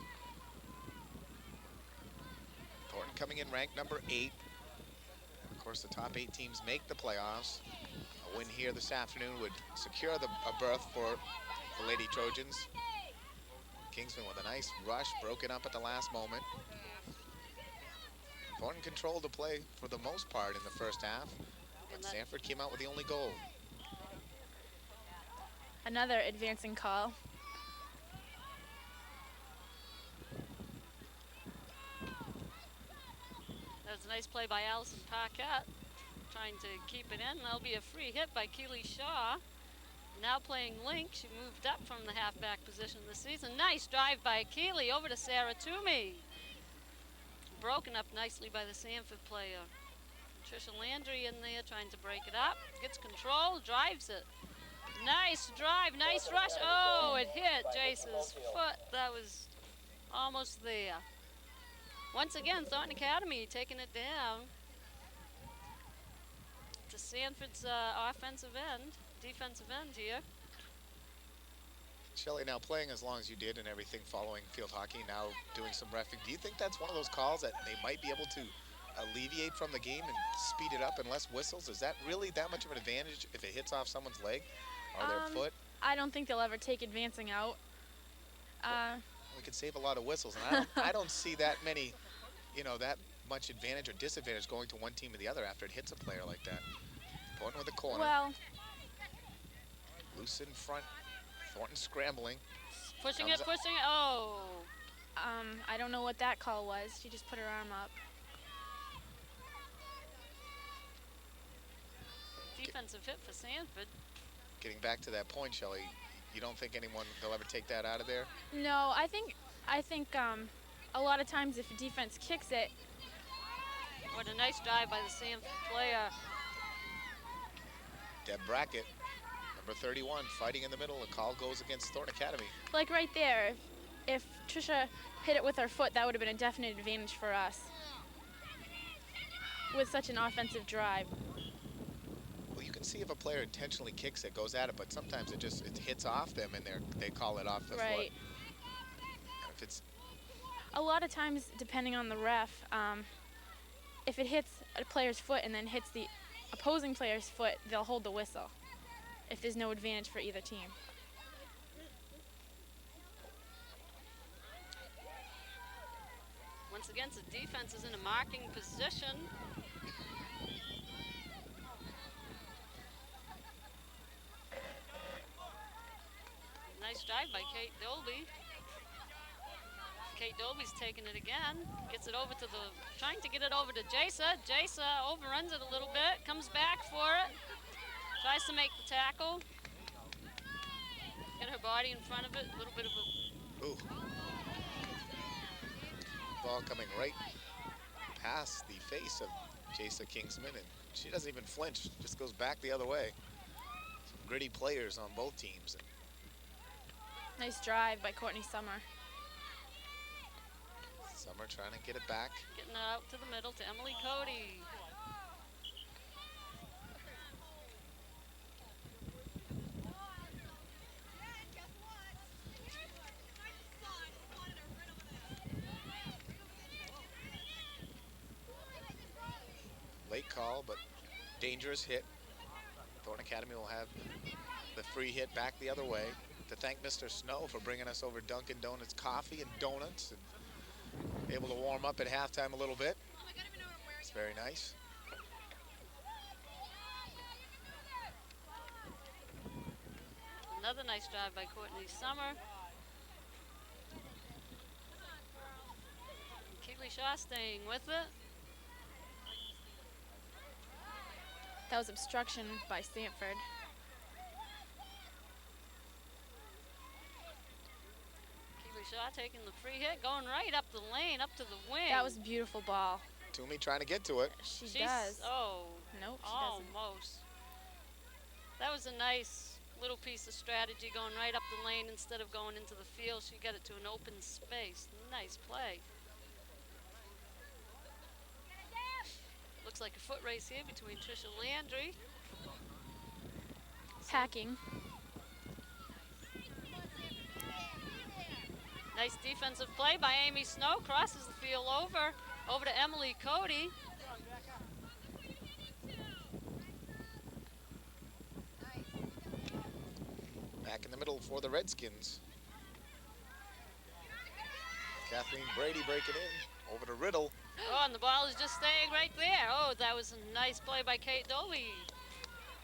Thornton coming in ranked number 8. Of course, the top 8 teams make the playoffs. A win here this afternoon would secure a berth for the Lady Trojans. Kingsman with a nice rush, broken up at the last moment. Thornton controlled the play for the most part in the first half, but Sanford came out with the only goal. Another advancing call. That was a nice play by Allison Paquette, trying to keep it in. That'll be a free hit by Keely Shaw. Now playing link, she moved up from the halfback position this season. Nice drive by Keely over to Sarah Toomey. Broken up nicely by the Sanford player. Trisha Landry in there trying to break it up. Gets control, drives it. Nice drive, nice rush. Oh, it hit Jace's foot. That was almost there. Once again, Thornton Academy taking it down to Sanford's defensive end here. Shelley, now playing as long as you did and everything, following field hockey, now doing some reffing, do you think that's one of those calls that they might be able to alleviate from the game and speed it up and less whistles? Is that really that much of an advantage if it hits off someone's leg or their foot? I don't think they'll ever take advancing out. We could save a lot of whistles, and I don't see that many, that much advantage or disadvantage going to one team or the other after it hits a player like that. Thornton with the corner. Well, Loose in front. Thornton scrambling. Pushing it. Oh. I don't know what that call was. She just put her arm up. Defensive hit for Sanford. Getting back to that point, Shelley, you don't think they'll ever take that out of there? No, I think a lot of times if a defense kicks it. What a nice drive by the Sanford player. Deb Brackett, number 31, fighting in the middle. The call goes against Thornton Academy. Like right there, if Trisha hit it with her foot, that would have been a definite advantage for us with such an offensive drive. Well, you can see if a player intentionally kicks it, goes at it, but sometimes it hits off them and they call it off the foot. Right. And if it's a lot of times, depending on the ref, if it hits a player's foot and then hits the opposing player's foot, they'll hold the whistle if there's no advantage for either team. Once again, the defense is in a marking position. Nice drive by Kate Dolby. Kate Dolby's taking it again. Gets it over to trying to get it over to Jasa. Jasa overruns it a little bit, comes back for it. Tries to make the tackle. Get her body in front of it, a little bit of a... Ooh. Ball coming right past the face of Jasa Kingsman, and she doesn't even flinch, just goes back the other way. Some gritty players on both teams. Nice drive by Courtney Summer. Summer trying to get it back. Getting it out to the middle to Emily Cody. call, but dangerous hit. Thornton Academy will have the free hit back the other way. To thank Mr. Snow for bringing us over Dunkin' Donuts coffee and donuts, and able to warm up at halftime a little bit. It's very nice. Another nice drive by Courtney Summer. Keely Shaw staying with it. That was obstruction by Sanford. Keely Shaw taking the free hit, going right up the lane, up to the wing. That was a beautiful ball. Toomey trying to get to it. She's does. Oh, nope, she doesn't. almost. That was a nice little piece of strategy, going right up the lane instead of going into the field. She got it to an open space. Nice play. Looks like a foot race here between Trisha Landry. Hacking. Nice defensive play by Amy Snow. Crosses the field over to Emily Cody. Back in the middle for the Redskins. Kathleen Brady breaking in over to Riddle. Oh, and the ball is just staying right there. Oh, that was a nice play by Kate Dolby.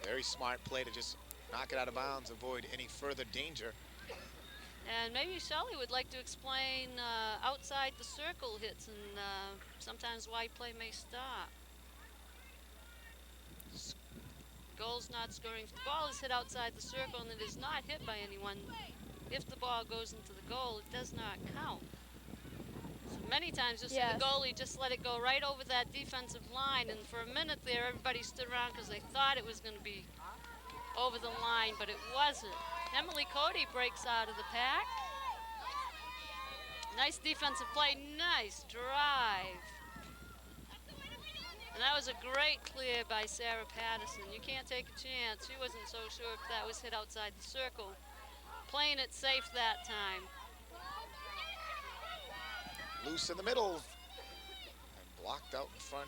Very smart play to just knock it out of bounds, avoid any further danger. And maybe Shelley would like to explain outside the circle hits and sometimes why play may stop. Goal's not scoring. If the ball is hit outside the circle and it is not hit by anyone, if the ball goes into the goal, it does not count. So many times you'll see the goalie just let it go right over that defensive line, and for a minute there, everybody stood around because they thought it was going to be over the line, but it wasn't. Emily Cody breaks out of the pack. Nice defensive play, nice drive. And that was a great clear by Sarah Patterson. You can't take a chance. She wasn't so sure if that was hit outside the circle. Playing it safe that time. Loose in the middle and blocked out in front.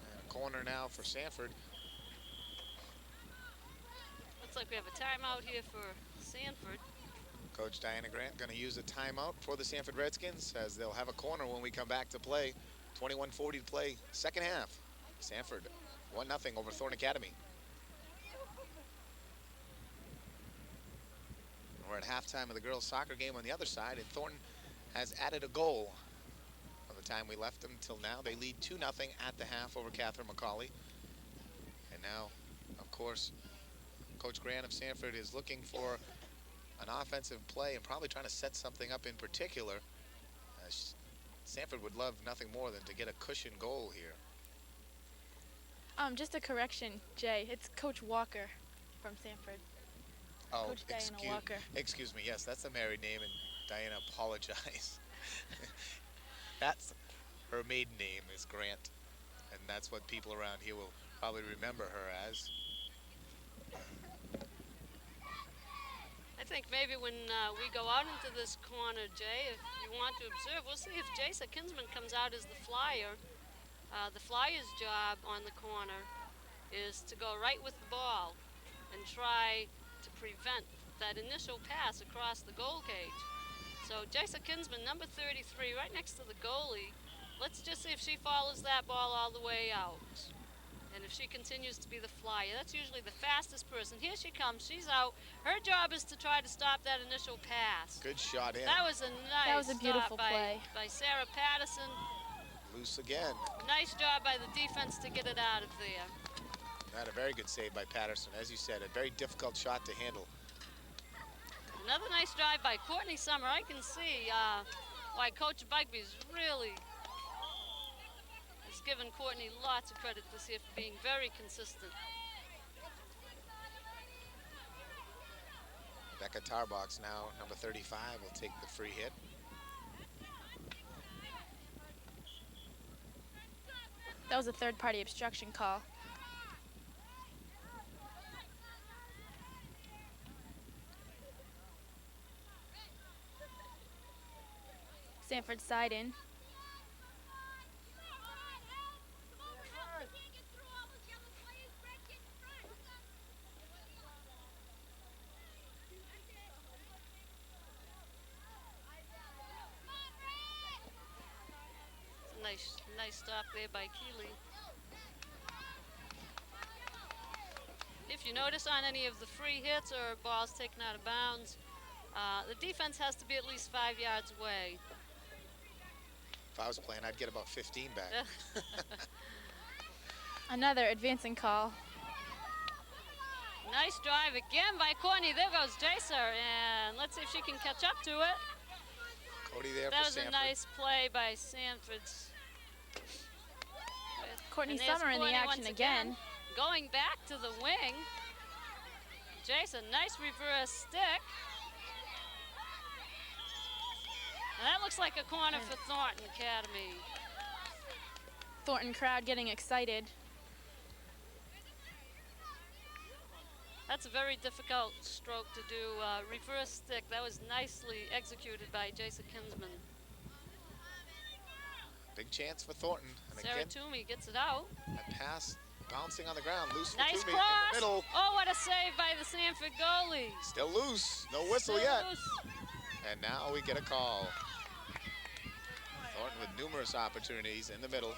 And a corner now for Sanford. Looks like we have a timeout here for Sanford. Coach Diana Grant going to use a timeout for the Sanford Redskins as they'll have a corner when we come back to play. 21:40 to play, second half. Sanford 1-0 over Thornton Academy. We're at halftime of the girls' soccer game on the other side, and Thornton has added a goal from the time we left them till now. They lead 2-0 at the half over Catherine McCauley. And now, of course, Coach Grant of Sanford is looking for an offensive play and probably trying to set something up in particular. Sanford would love nothing more than to get a cushion goal here. Just a correction, Jay. It's Coach Walker from Sanford. Oh, Coach Diana Walker. Excuse me. Yes, that's a married name, and Diana, apologize. That's her maiden name is Grant, and that's what people around here will probably remember her as. I think maybe when we go out into this corner, Jay, if you want to observe, we'll see if Jason Kinsman comes out as the flyer. The flyer's job on the corner is to go right with the ball and try to prevent that initial pass across the goal cage. So Jason Kinsman, number 33, right next to the goalie. Let's just see if she follows that ball all the way out. And if she continues to be the flyer, that's usually the fastest person. Here she comes, she's out. Her job is to try to stop that initial pass. Good shot in. That was a nice That was a beautiful stop play. by Sarah Patterson. Loose again. Nice job by the defense to get it out of there. Not a very good save by Patterson. As you said, a very difficult shot to handle. Another nice drive by Courtney Summer. I can see why Coach Bugby's really has given Courtney lots of credit this year for being very consistent. Becca Tarbox now, number 35, will take the free hit. That was a third-party obstruction call. Sanford side in. Nice stop there by Keeley. If you notice on any of the free hits or balls taken out of bounds, the defense has to be at least 5 yards away. If I was playing, I'd get about 15 back. Another advancing call. Nice drive again by Courtney. There goes Jacer, and let's see if she can catch up to it. Cody there That for was Sanford. a nice play by Sanford. Courtney And there's Summer in the Courtney action once again. Going back to the wing. Jason, nice reverse stick. And that looks like a corner for Thornton Academy. Thornton crowd getting excited. That's a very difficult stroke to do. Reverse stick. That was nicely executed by Jason Kinsman. Big chance for Thornton. And Sarah again, Toomey gets it out. that pass bouncing on the ground. Loose for Nice Toomey cross. in the middle. Oh, what a save by the Sanford goalie. Still loose. No whistle Still yet. loose. And now we get a call. Thornton with numerous opportunities in the middle.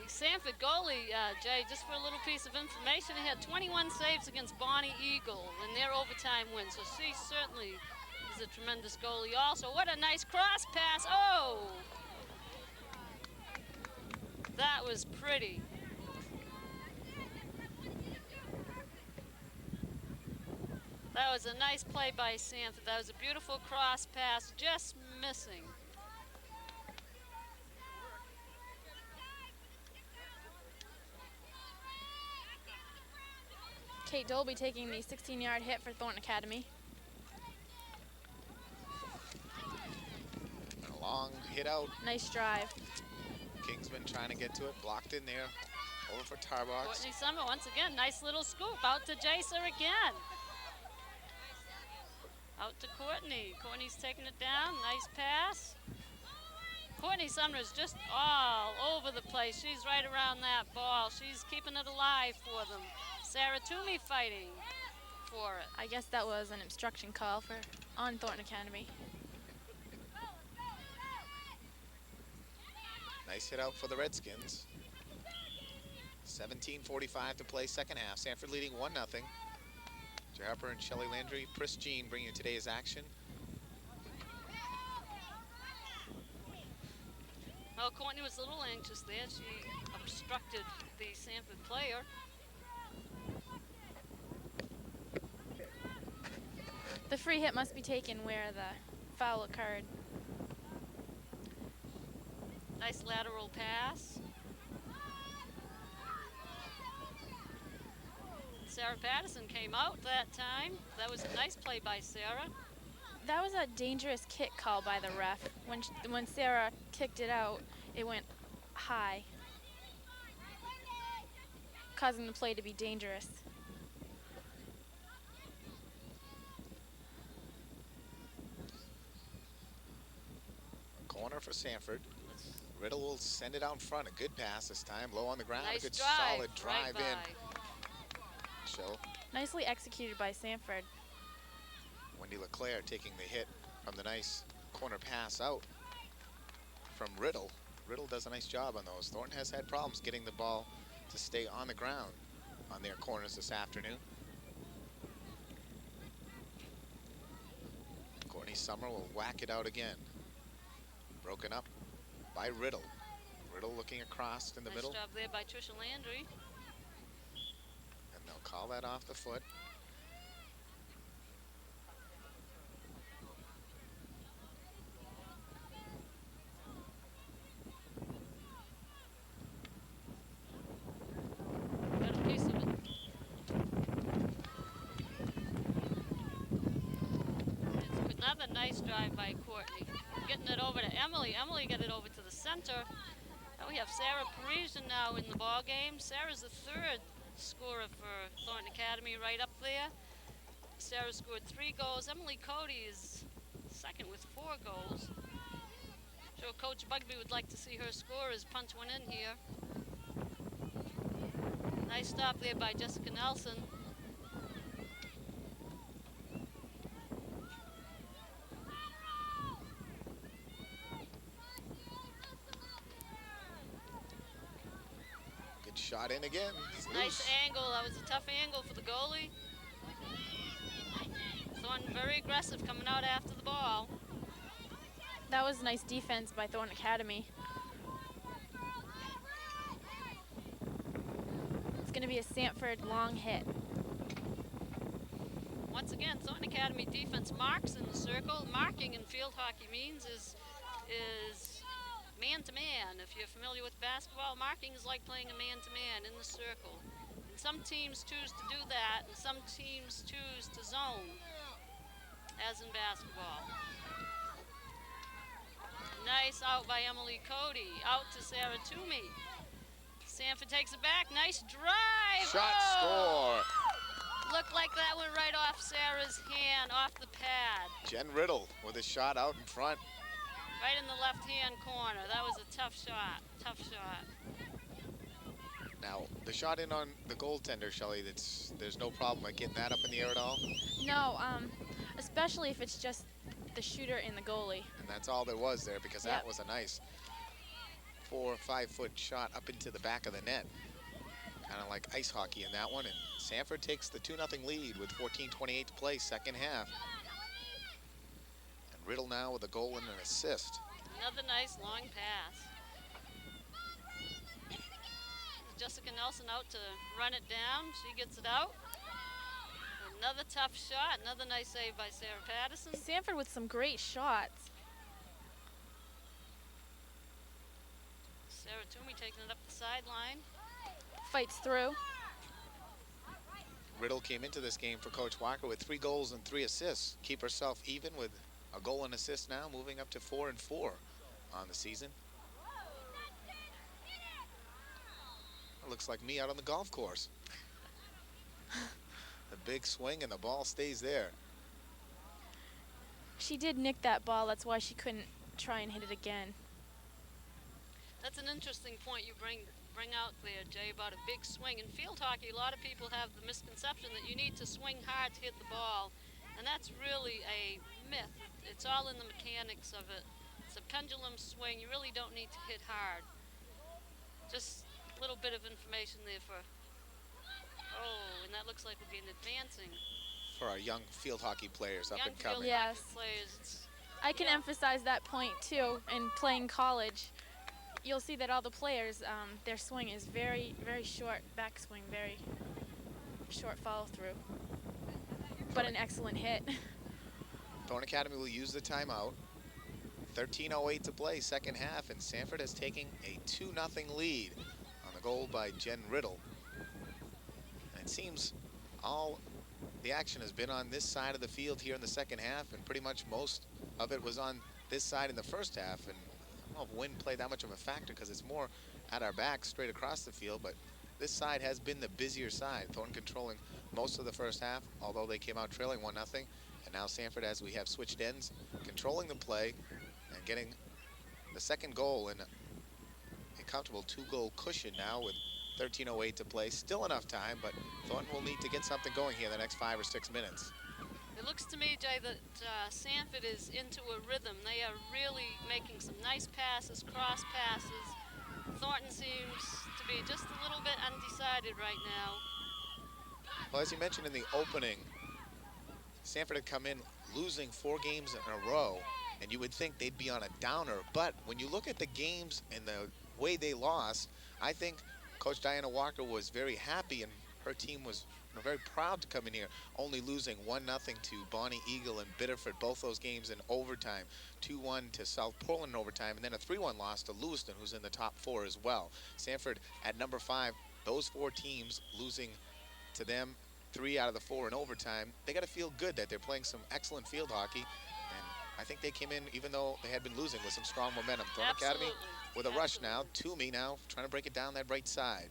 The Sanford goalie, Jay, just for a little piece of information, he had 21 saves against Bonnie Eagle in their overtime win. So she certainly is a tremendous goalie also. What a nice cross pass. Oh! That was pretty. That was a nice play by Sanford. That was a beautiful cross pass, just missing. Kate Dolby taking the 16-yard hit for Thornton Academy. And a long hit out. Nice drive. Kingsman trying to get to it. Blocked in there. Over for Tarbox. Courtney Summer once again, nice little scoop. Out to Jacer again. Out to Courtney. Courtney's taking it down. Nice pass. Courtney Summer is just all over the place. She's right around that ball. She's keeping it alive for them. Sarah Toomey fighting for it. I guess that was an obstruction call on Thornton Academy. Nice hit out for the Redskins. 17:45 to play, second half. Sanford leading 1-0. Harper and Shelley Landry, Pris Jean bringing you today's action. Well, Courtney was a little anxious there. She obstructed the Sanford player. The free hit must be taken where the foul occurred. Nice lateral pass. Sarah Patterson came out that time. That was a nice play by Sarah. That was a dangerous kick call by the ref. When Sarah kicked it out, it went high, causing the play to be dangerous. Corner for Sanford. Riddle will send it out in front. A good pass this time. Low on the ground. Nice a good drive, solid drive right in. Show. Nicely executed by Sanford. Wendy LeClaire taking the hit from the nice corner pass out from Riddle. Riddle does a nice job on those. Thornton has had problems getting the ball to stay on the ground on their corners this afternoon. Courtney Summer will whack it out again. Broken up by Riddle. Riddle looking across in the middle. Nice job there by Trisha Landry. And they'll call that off the foot. Got a piece of it. It's another nice drive by Courtney. Getting it over to Emily. Emily got it over to the center. Now we have Sarah Parisian now in the ball game. Sarah's the third scorer for Thornton Academy right up there. Sarah scored 3 goals. Emily Cody is second with 4 goals. So Coach Bugby would like to see her score as punch one in here. Nice stop there by Jessica Nelson. Good shot in again. Nice angle. That was a tough angle for the goalie. Thornton very aggressive coming out after the ball. That was nice defense by Thornton Academy. It's going to be a Sanford long hit. Once again, Thornton Academy defense marks in the circle. Marking in field hockey means is man-to-man. If you're familiar with basketball, marking is like playing a man-to-man in the circle. And some teams choose to do that, and some teams choose to zone, as in basketball. Nice out by Emily Cody. Out to Sarah Toomey. Sanford takes it back. Nice drive. Shot, oh! score. Looked like that went right off Sarah's hand, off the pad. Jen Riddle with a shot out in front. Right in the left-hand corner. That was a tough shot. Tough shot. Now, the shot in on the goaltender, Shelley, there's no problem like getting that up in the air at all? No, especially if it's just the shooter and the goalie. And that's all there was there, because Yep. that was a nice 4 or 5 foot shot up into the back of the net. Kind of like ice hockey in that one. And Sanford takes the 2-0 lead with 14:28 to play, second half. And Riddle now with a goal and an assist. Another nice long pass. Jessica Nelson out to run it down. She gets it out. Another tough shot. Another nice save by Sarah Patterson. Sanford with some great shots. Sarah Toomey taking it up the sideline. Fights through. Riddle came into this game for Coach Walker with 3 goals and 3 assists. Keep herself even with a goal and assist now, moving up to 4-4 on the season. It looks like me out on the golf course. The big swing and the ball stays there. She did nick that ball. That's why she couldn't try and hit it again. That's an interesting point you bring out there, Jay, about a big swing. In field hockey, a lot of people have the misconception that you need to swing hard to hit the ball, and that's really a myth. It's all in the mechanics of it. It's a pendulum swing. You really don't need to hit hard. Just a little bit of information there for... Oh, and that looks like we'll be an advancing. For our young field hockey players up Young and coming. field Yes. hockey players. I can emphasize that point too. In playing college, you'll see that all the players, their swing is very, very short backswing, very short follow through, but an excellent hit. Thornton Academy will use the timeout. 13:08 to play, second half, and Sanford has taken a 2-0 lead on the goal by Jen Riddle. And it seems all the action has been on this side of the field here in the second half, and pretty much most of it was on this side in the first half. And I don't know if wind played that much of a factor because it's more at our back straight across the field, but this side has been the busier side. Thornton controlling most of the first half, although they came out trailing 1-0. And now Sanford, as we have switched ends, controlling the play and getting the second goal in a comfortable 2-goal cushion now with 13:08 to play. Still enough time, but Thornton will need to get something going here in the next 5 or 6 minutes. It looks to me, Jay, that Sanford is into a rhythm. They are really making some nice passes, cross passes. Thornton seems to be just a little bit undecided right now. Well, as you mentioned in the opening, Sanford had come in losing 4 games in a row, and you would think they'd be on a downer. But when you look at the games and the way they lost, I think Coach Diana Walker was very happy, and her team was very proud to come in here, only losing 1-0 to Bonnie Eagle and Biddeford, both those games in overtime, 2-1 to South Portland in overtime, and then a 3-1 loss to Lewiston, who's in the top 4 as well. Sanford at number 5, those 4 teams losing to them 3 out of the 4 in overtime. They got to feel good that they're playing some excellent field hockey, and I think they came in, even though they had been losing, with some strong momentum. Thornton Academy with a rush now. Toomey now trying to break it down that right side.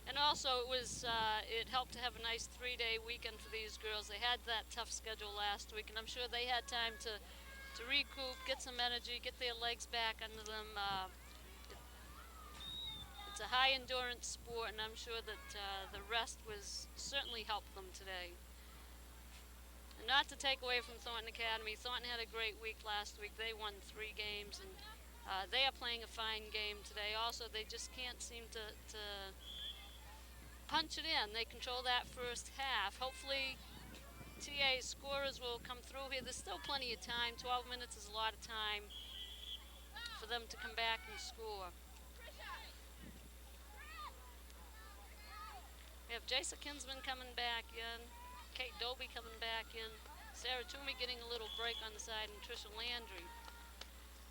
And also, it helped to have a nice 3-day weekend for these girls. They had that tough schedule last week, and I'm sure they had time to recoup, get some energy, get their legs back under them. It's a high endurance sport, and I'm sure that the rest was certainly helped them today. And not to take away from Thornton Academy. Thornton had a great week last week. They won 3 games, and they are playing a fine game today. Also, they just can't seem to punch it in. They control that first half. Hopefully, TA's scorers will come through here. There's still plenty of time. 12 minutes is a lot of time for them to come back and score. We have Jason Kinsman coming back in, Kate Doby coming back in, Sarah Toomey getting a little break on the side, and Trisha Landry.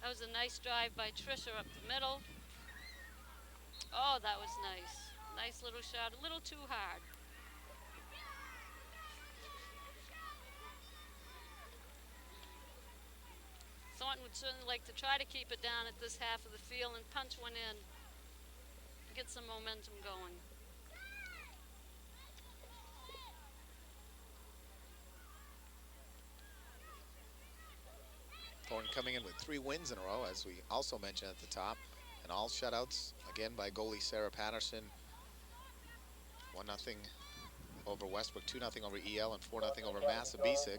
That was a nice drive by Trisha up the middle. Oh, that was nice. Nice little shot, a little too hard. Thornton would certainly like to try to keep it down at this half of the field and punch one in, get some momentum going. Thornton coming in with 3 wins in a row, as we also mentioned at the top, and all shutouts, again by goalie Sarah Patterson. 1-0 over Westbrook, 2-0 over EL, and 4-0 over Massabesic.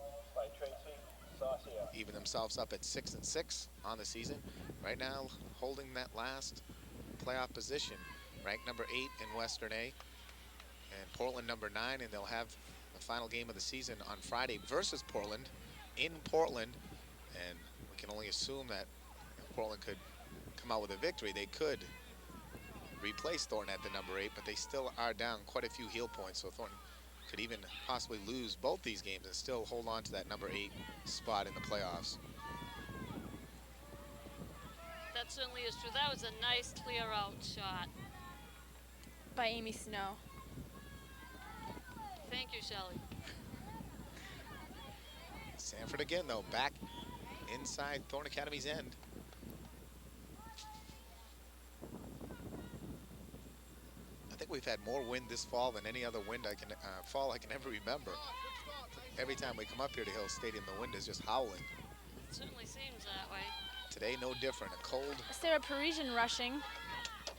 Even themselves up at 6-6 on the season. Right now, holding that last playoff position, ranked number 8 in Western A, and Portland number 9, and they'll have the final game of the season on Friday versus Portland in Portland. And we can only assume that if Portland could come out with a victory, they could replace Thornton at the number 8, but they still are down quite a few heel points, so Thornton could even possibly lose both these games and still hold on to that number 8 spot in the playoffs. That certainly is true. That was a nice clear out shot by Amy Snow. Thank you, Shelley. Sanford again, though, back inside Thornton Academy's end. I think we've had more wind this fall than any other wind fall I can ever remember. Every time we come up here to Hill Stadium, the wind is just howling. It certainly seems that way. Today, no different. A cold. Sarah Parisian rushing.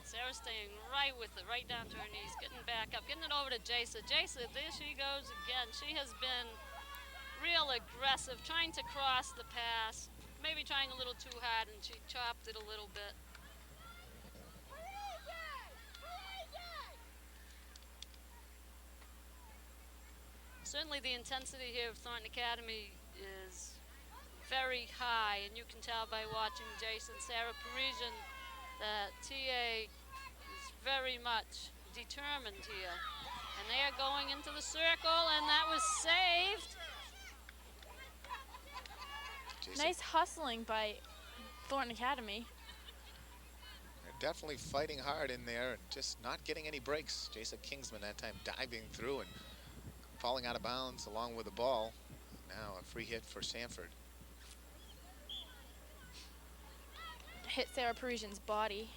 Sarah staying right with it, right down to her knees, getting back up, getting it over to Jasa. Jasa, there she goes again. She has been real aggressive, trying to cross the pass, maybe trying a little too hard, and she chopped it a little bit. Certainly the intensity here of Thornton Academy is very high, and you can tell by watching Jason, Sarah Parisian, that TA is very much determined here. And they are going into the circle, and that was saved. Jason. Nice hustling by Thornton Academy. They're definitely fighting hard in there and just not getting any breaks. Jason Kingsman that time diving through and falling out of bounds along with the ball. Now a free hit for Sanford. Hit Sarah Parisian's body.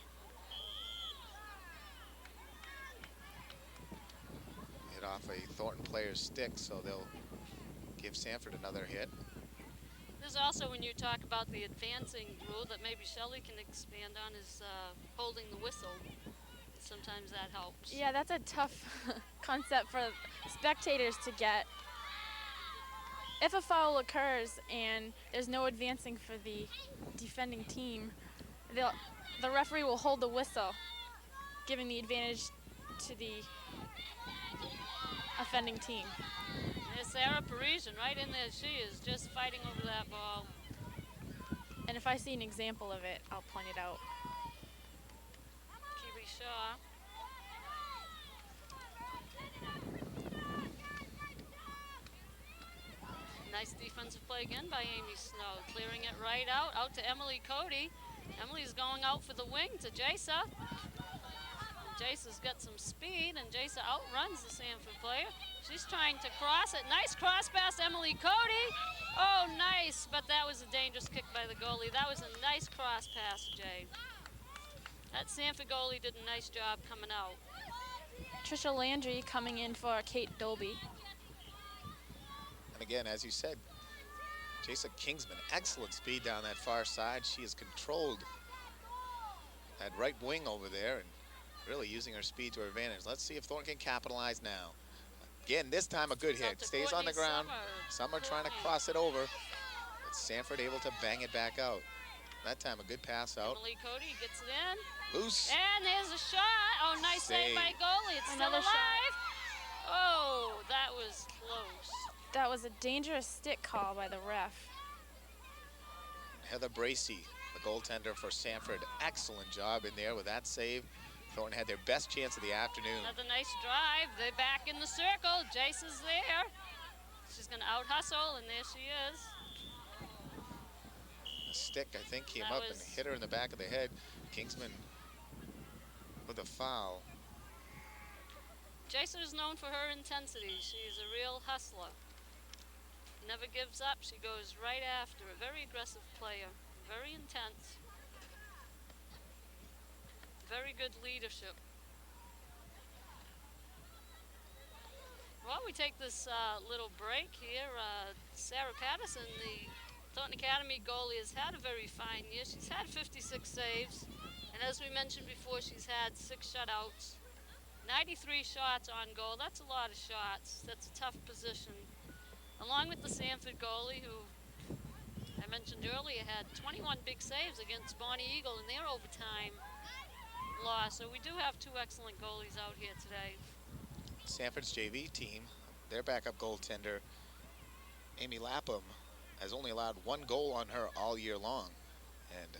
Hit off a Thornton player's stick, so they'll give Sanford another hit. There's also, when you talk about the advancing rule that maybe Shelley can expand on, is holding the whistle. Sometimes that helps. Yeah, that's a tough concept for spectators to get. If a foul occurs and there's no advancing for the defending team, the referee will hold the whistle, giving the advantage to the offending team. There's Sarah Parisian right in there. She is just fighting over that ball. And if I see an example of it, I'll point it out. Kiwi Shaw. Nice defensive play again by Amy Snow, clearing it right out to Emily Cody. Emily's going out for the wing to Jasa. Jasa's got some speed, and Jasa outruns the Sanford player. She's trying to cross it. Nice cross pass, Emily Cody. Oh, nice, but that was a dangerous kick by the goalie. That was a nice cross pass, Jay. That Sanford goalie did a nice job coming out. Trisha Landry coming in for Kate Dolby. And again, as you said, Jason Kingsman, excellent speed down that far side. She has controlled that right wing over there and really using her speed to her advantage. Let's see if Thornton can capitalize now. Again, this time a good hit. Stays on the ground. Summer trying to cross it over. But Sanford able to bang it back out. That time a good pass out. Emily Cody gets it in. Loose. And there's a shot. Oh, nice save by goalie. It's Another still alive. Oh, that was close. That was a dangerous stick call by the ref. Heather Bracey, the goaltender for Sanford. Excellent job in there with that save. Thornton had their best chance of the afternoon. Another nice drive. They're back in the circle. Jace is there. She's going to out-hustle, and there she is. The stick, I think, came That up and hit her in the back of the head. Kingsman with a foul. Jace is known for her intensity. She's a real hustler. Never gives up. She goes right after. A very aggressive player. Very intense. Very good leadership. While we take this little break here, Sarah Patterson, the Thornton Academy goalie, has had a very fine year. She's had 56 saves, and as we mentioned before, she's had 6 shutouts, 93 shots on goal. That's a lot of shots. That's a tough position. Along with the Sanford goalie, who I mentioned earlier, had 21 big saves against Bonnie Eagle in their overtime loss. So we do have 2 excellent goalies out here today. Sanford's JV team, their backup goaltender, Amy Lapham, has only allowed 1 goal on her all year long. And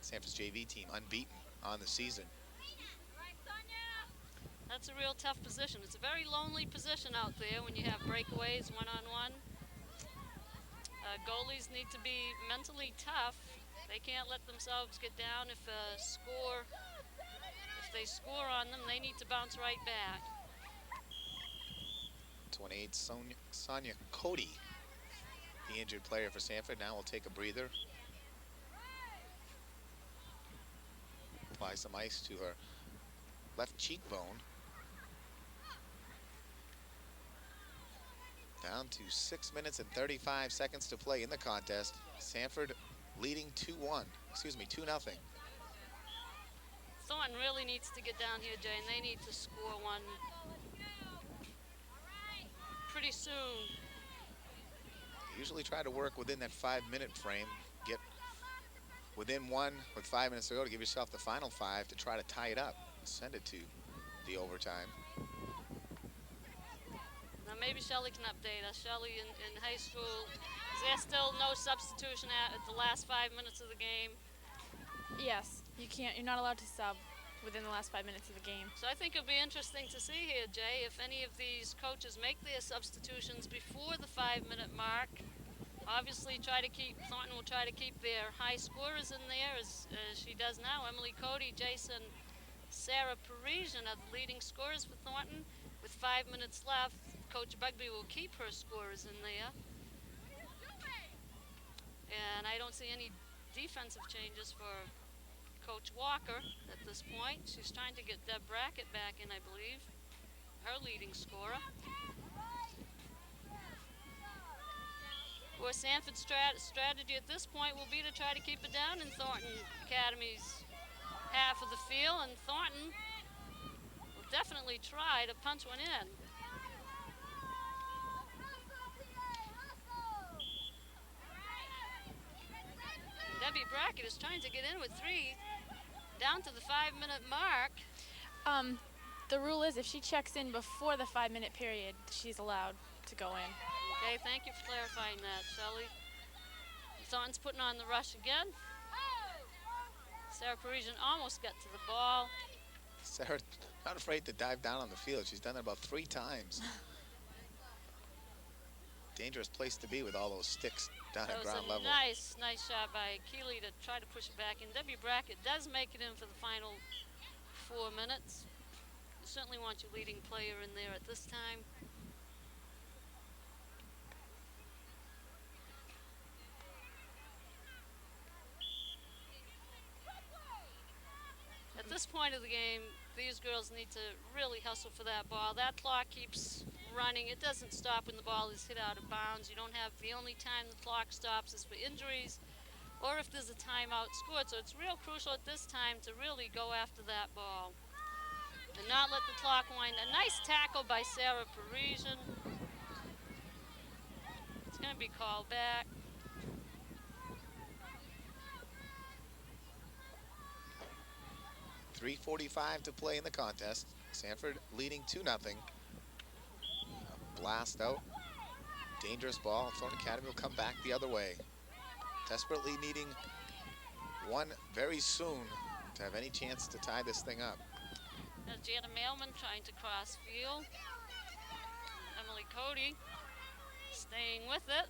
Sanford's JV team unbeaten on the season. That's a real tough position. It's a very lonely position out there when you have breakaways one-on-one. Goalies need to be mentally tough. They can't let themselves get down if they score on them, they need to bounce right back. 28, Sonia Cody, the injured player for Sanford, now will take a breather. Apply some ice to her left cheekbone. Down to 6 minutes and 35 seconds to play in the contest. Sanford leading 2-1, excuse me, 2-0. Thornton really needs to get down here, Jay, and they need to score one pretty soon. Usually try to work within that 5-minute frame. Get within 1 with 5 minutes to go to give yourself the final 5 to try to tie it up. Send it to the overtime. Now maybe Shelley can update us. Shelley in high school, is there still no substitution at the last 5 minutes of the game? Yes, you're not allowed to sub within the last 5 minutes of the game. So I think it'll be interesting to see here, Jay, if any of these coaches make their substitutions before the 5-minute mark. Obviously, Thornton will try to keep their high scorers in there as she does now. Emily Cody, Jason, Sarah Parisian are the leading scorers for Thornton. With 5 minutes left, Coach Bugby will keep her scorers in there. And I don't see any defensive changes for Coach Walker at this point. She's trying to get Deb Brackett back in, I believe, her leading scorer. Of course, Sanford's strategy at this point will be to try to keep it down in Thornton Academy's half of the field, and Thornton will definitely try to punch one in. Debbie Brackett is trying to get in with 3 down to the 5-minute mark. The rule is if she checks in before the 5-minute period, she's allowed to go in. Okay, thank you for clarifying that, Shelley. Thornton's putting on the rush again. Sarah Parisian almost got to the ball. Sarah not afraid to dive down on the field. She's done it about 3 times. Dangerous place to be with all those sticks down at ground level. Nice shot by Keeley to try to push it back in. Debbie Brackett does make it in for the final 4 minutes. You certainly want your leading player in there at this time. At this point of the game, these girls need to really hustle for that ball. That clock keeps running. It doesn't stop when the ball is hit out of bounds. You don't have, the only time the clock stops is for injuries or if there's a timeout scored. So it's real crucial at this time to really go after that ball and not let the clock wind. A nice tackle by Sarah Parisian. It's going to be called back. 3:45 to play in the contest. Sanford leading 2-0. Blast out. Dangerous ball. Thornton Academy will come back the other way. Desperately needing one very soon to have any chance to tie this thing up. There's Jana Mailman trying to cross field. Emily Cody staying with it.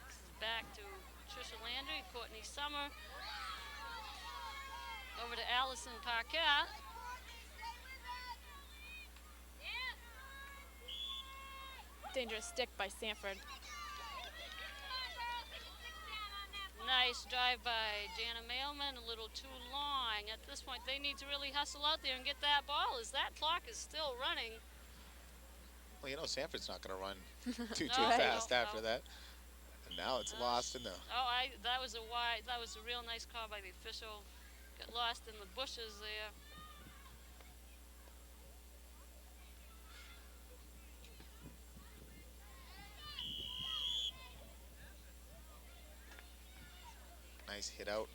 This is back to Trisha Landry, Courtney Summer. Over to Allison Paquette. Dangerous stick by Sanford. Nice drive by Jana Mailman, a little too long. At this point, they need to really hustle out there and get that ball as that clock is still running. Well, you know, Sanford's not going to run too No, fast no, after no. that. And now it's lost in the... Oh, that was a real nice call by the official. Got lost in the bushes there. Nice hit out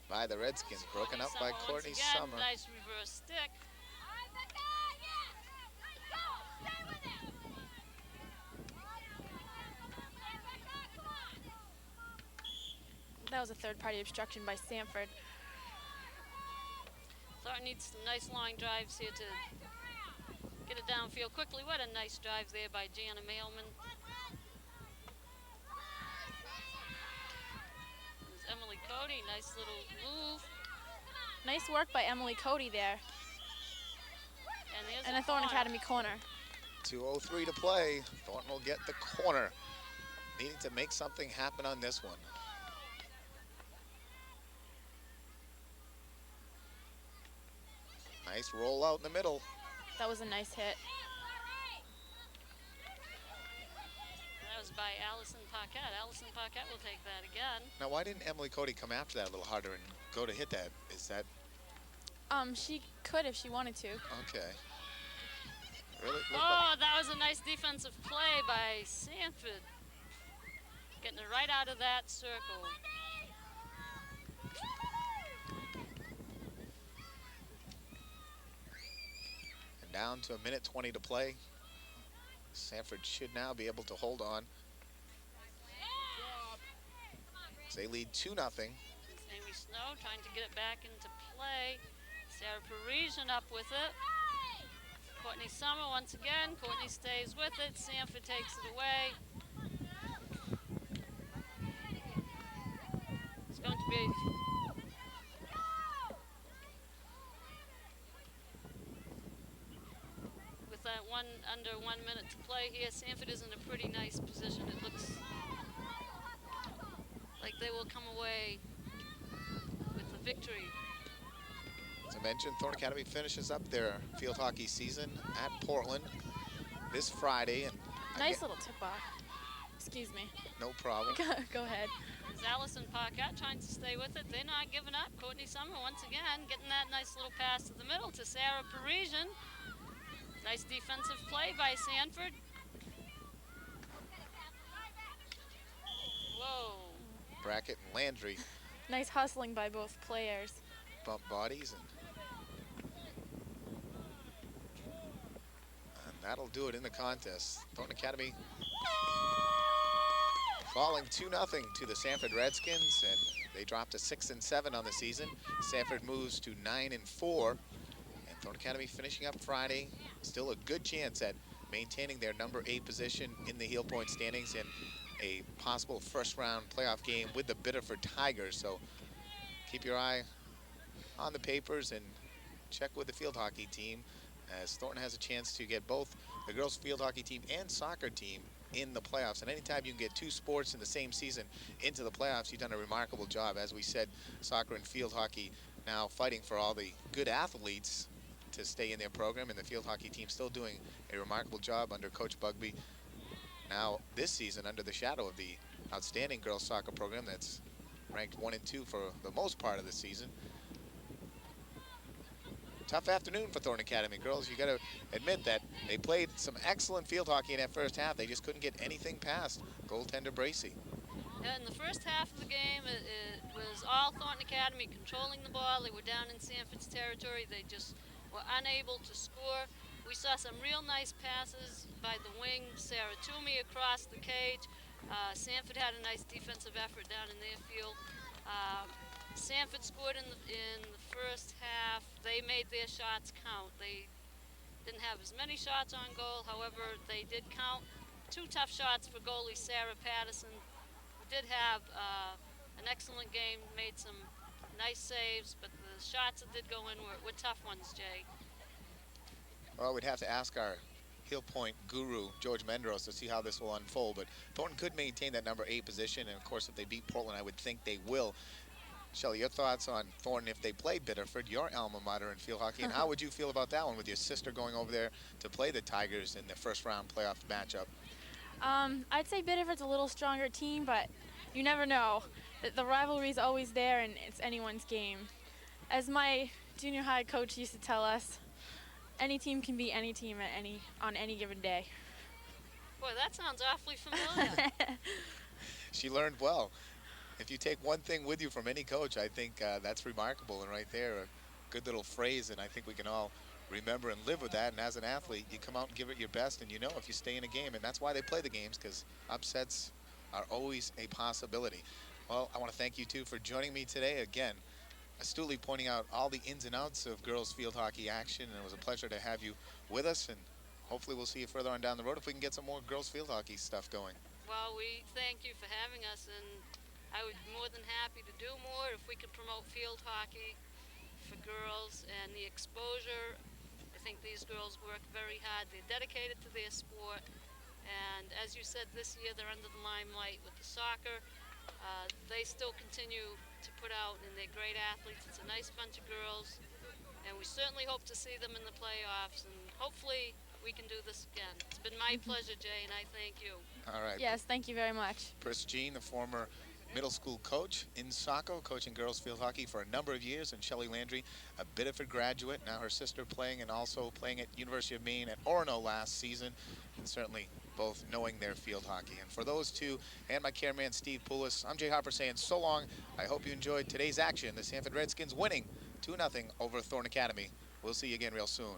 by the Redskins, broken up by Courtney once again, Summer. Nice reverse stick. That was a third-party obstruction by Sanford. Thornton needs some nice long drives here to get it downfield quickly. What a nice drive there by Jana Mailman. There's Emily Cody, nice little move. Nice work by Emily Cody there. And there's And a Thornton corner. Academy corner. 2:03 to play. Thornton will get the corner. Needing to make something happen on this one. Nice roll out in the middle. That was a nice hit. That was by Allison Paquette. Allison Paquette will take that again. Now, why didn't Emily Cody come after that a little harder and go to hit that? Is that She could if she wanted to. okay? Really? Oh, that was a nice defensive play by Sanford. Getting it right out of that circle. And down to 1:20 to play. Sanford should now be able to hold on. So they lead 2-0. Amy Snow trying to get it back into play. Sarah Parisian up with it. Courtney Summer once again. Courtney stays with it. Sanford takes it away. It's going to be with that under 1 minute to play here. Sanford is in a pretty nice position. It looks like they will come away with the victory. As I mentioned, Thornton Academy finishes up their field hockey season at Portland this Friday. And Nice again, little tip-off. Excuse me. no problem. Go ahead. There's Allison Paquette trying to stay with it. They're not giving up. Courtney Summer once again getting that nice little pass to the middle to Sarah Parisian. Nice defensive play by Sanford. Whoa. Brackett and Landry Nice hustling by both players. bump bodies, and that'll do it in the contest. Thornton Academy falling 2-0 to the Sanford Redskins, and they drop to 6-7 on the season. Sanford moves to 9-4, and Thornton Academy finishing up Friday. Still a good chance at maintaining their number 8 position in the heel point standings and a possible first-round playoff game with the Biddeford Tigers. So keep your eye on the papers and check with the field hockey team, as Thornton has a chance to get both the girls field hockey team and soccer team in the playoffs. And anytime you can get 2 sports in the same season into the playoffs, you've done a remarkable job. As we said, soccer and field hockey now fighting for all the good athletes to stay in their program, and the field hockey team still doing a remarkable job under Coach Bugby. Now this season under the shadow of the outstanding girls soccer program that's ranked 1 and 2 for the most part of the season. Tough afternoon for Thornton Academy girls. You got to admit that they played some excellent field hockey in that first half. They just couldn't get anything past goaltender Bracey. Yeah, in the first half of the game, it was all Thornton Academy controlling the ball. They were down in Sanford's territory. They just were unable to score. We saw some real nice passes by the wing, Sarah Toomey across the cage. Sanford had a nice defensive effort down in their field. Sanford scored in the first half. They made their shots count. They didn't have as many shots on goal. However, they did count. Two tough shots for goalie Sarah Patterson. Did have an excellent game, made some nice saves, but the shots that did go in were tough ones, Jay. Well, we'd have to ask our heel point guru, George Mendros, to see how this will unfold, but Thornton could maintain that number 8 position, and of course, if they beat Portland, I would think they will. Shelley, your thoughts on Thornton if they played Biddeford, your alma mater in field hockey, and how would you feel about that one with your sister going over there to play the Tigers in the first round playoff matchup? I'd say Biddeford's a little stronger team, but you never know. The rivalry's always there, and it's anyone's game. As my junior high coach used to tell us, any team can beat any team on any given day. Boy, that sounds awfully familiar. She learned well. If you take one thing with you from any coach, I think that's remarkable, and right there, a good little phrase, and I think we can all remember and live with that. And as an athlete, you come out and give it your best, and you know if you stay in a game, and that's why they play the games, because upsets are always a possibility. Well, I want to thank you two for joining me today. Again, astutely pointing out all the ins and outs of girls field hockey action, and it was a pleasure to have you with us, and hopefully we'll see you further on down the road if we can get some more girls field hockey stuff going. Well, we thank you for having us, and I would be more than happy to do more if we could promote field hockey for girls and the exposure. I think these girls work very hard. They're dedicated to their sport, and as you said, this year they're under the limelight with the soccer. They still continue to put out, and they're great athletes. It's a nice bunch of girls, and we certainly hope to see them in the playoffs, and hopefully we can do this again. It's been my pleasure, Jay, and I thank you. All right. Yes, thank you very much. Pris Jean, the former middle school coach in Saco, coaching girls field hockey for a number of years, and Shelley Landry, a Biddeford graduate, now her sister playing and also playing at University of Maine at Orono last season, and certainly both knowing their field hockey. And for those two and my cameraman Steve Poulos, I'm Jay Harper saying so long. I hope you enjoyed today's action. The Sanford Redskins winning 2-0 over Thornton Academy. We'll see you again real soon.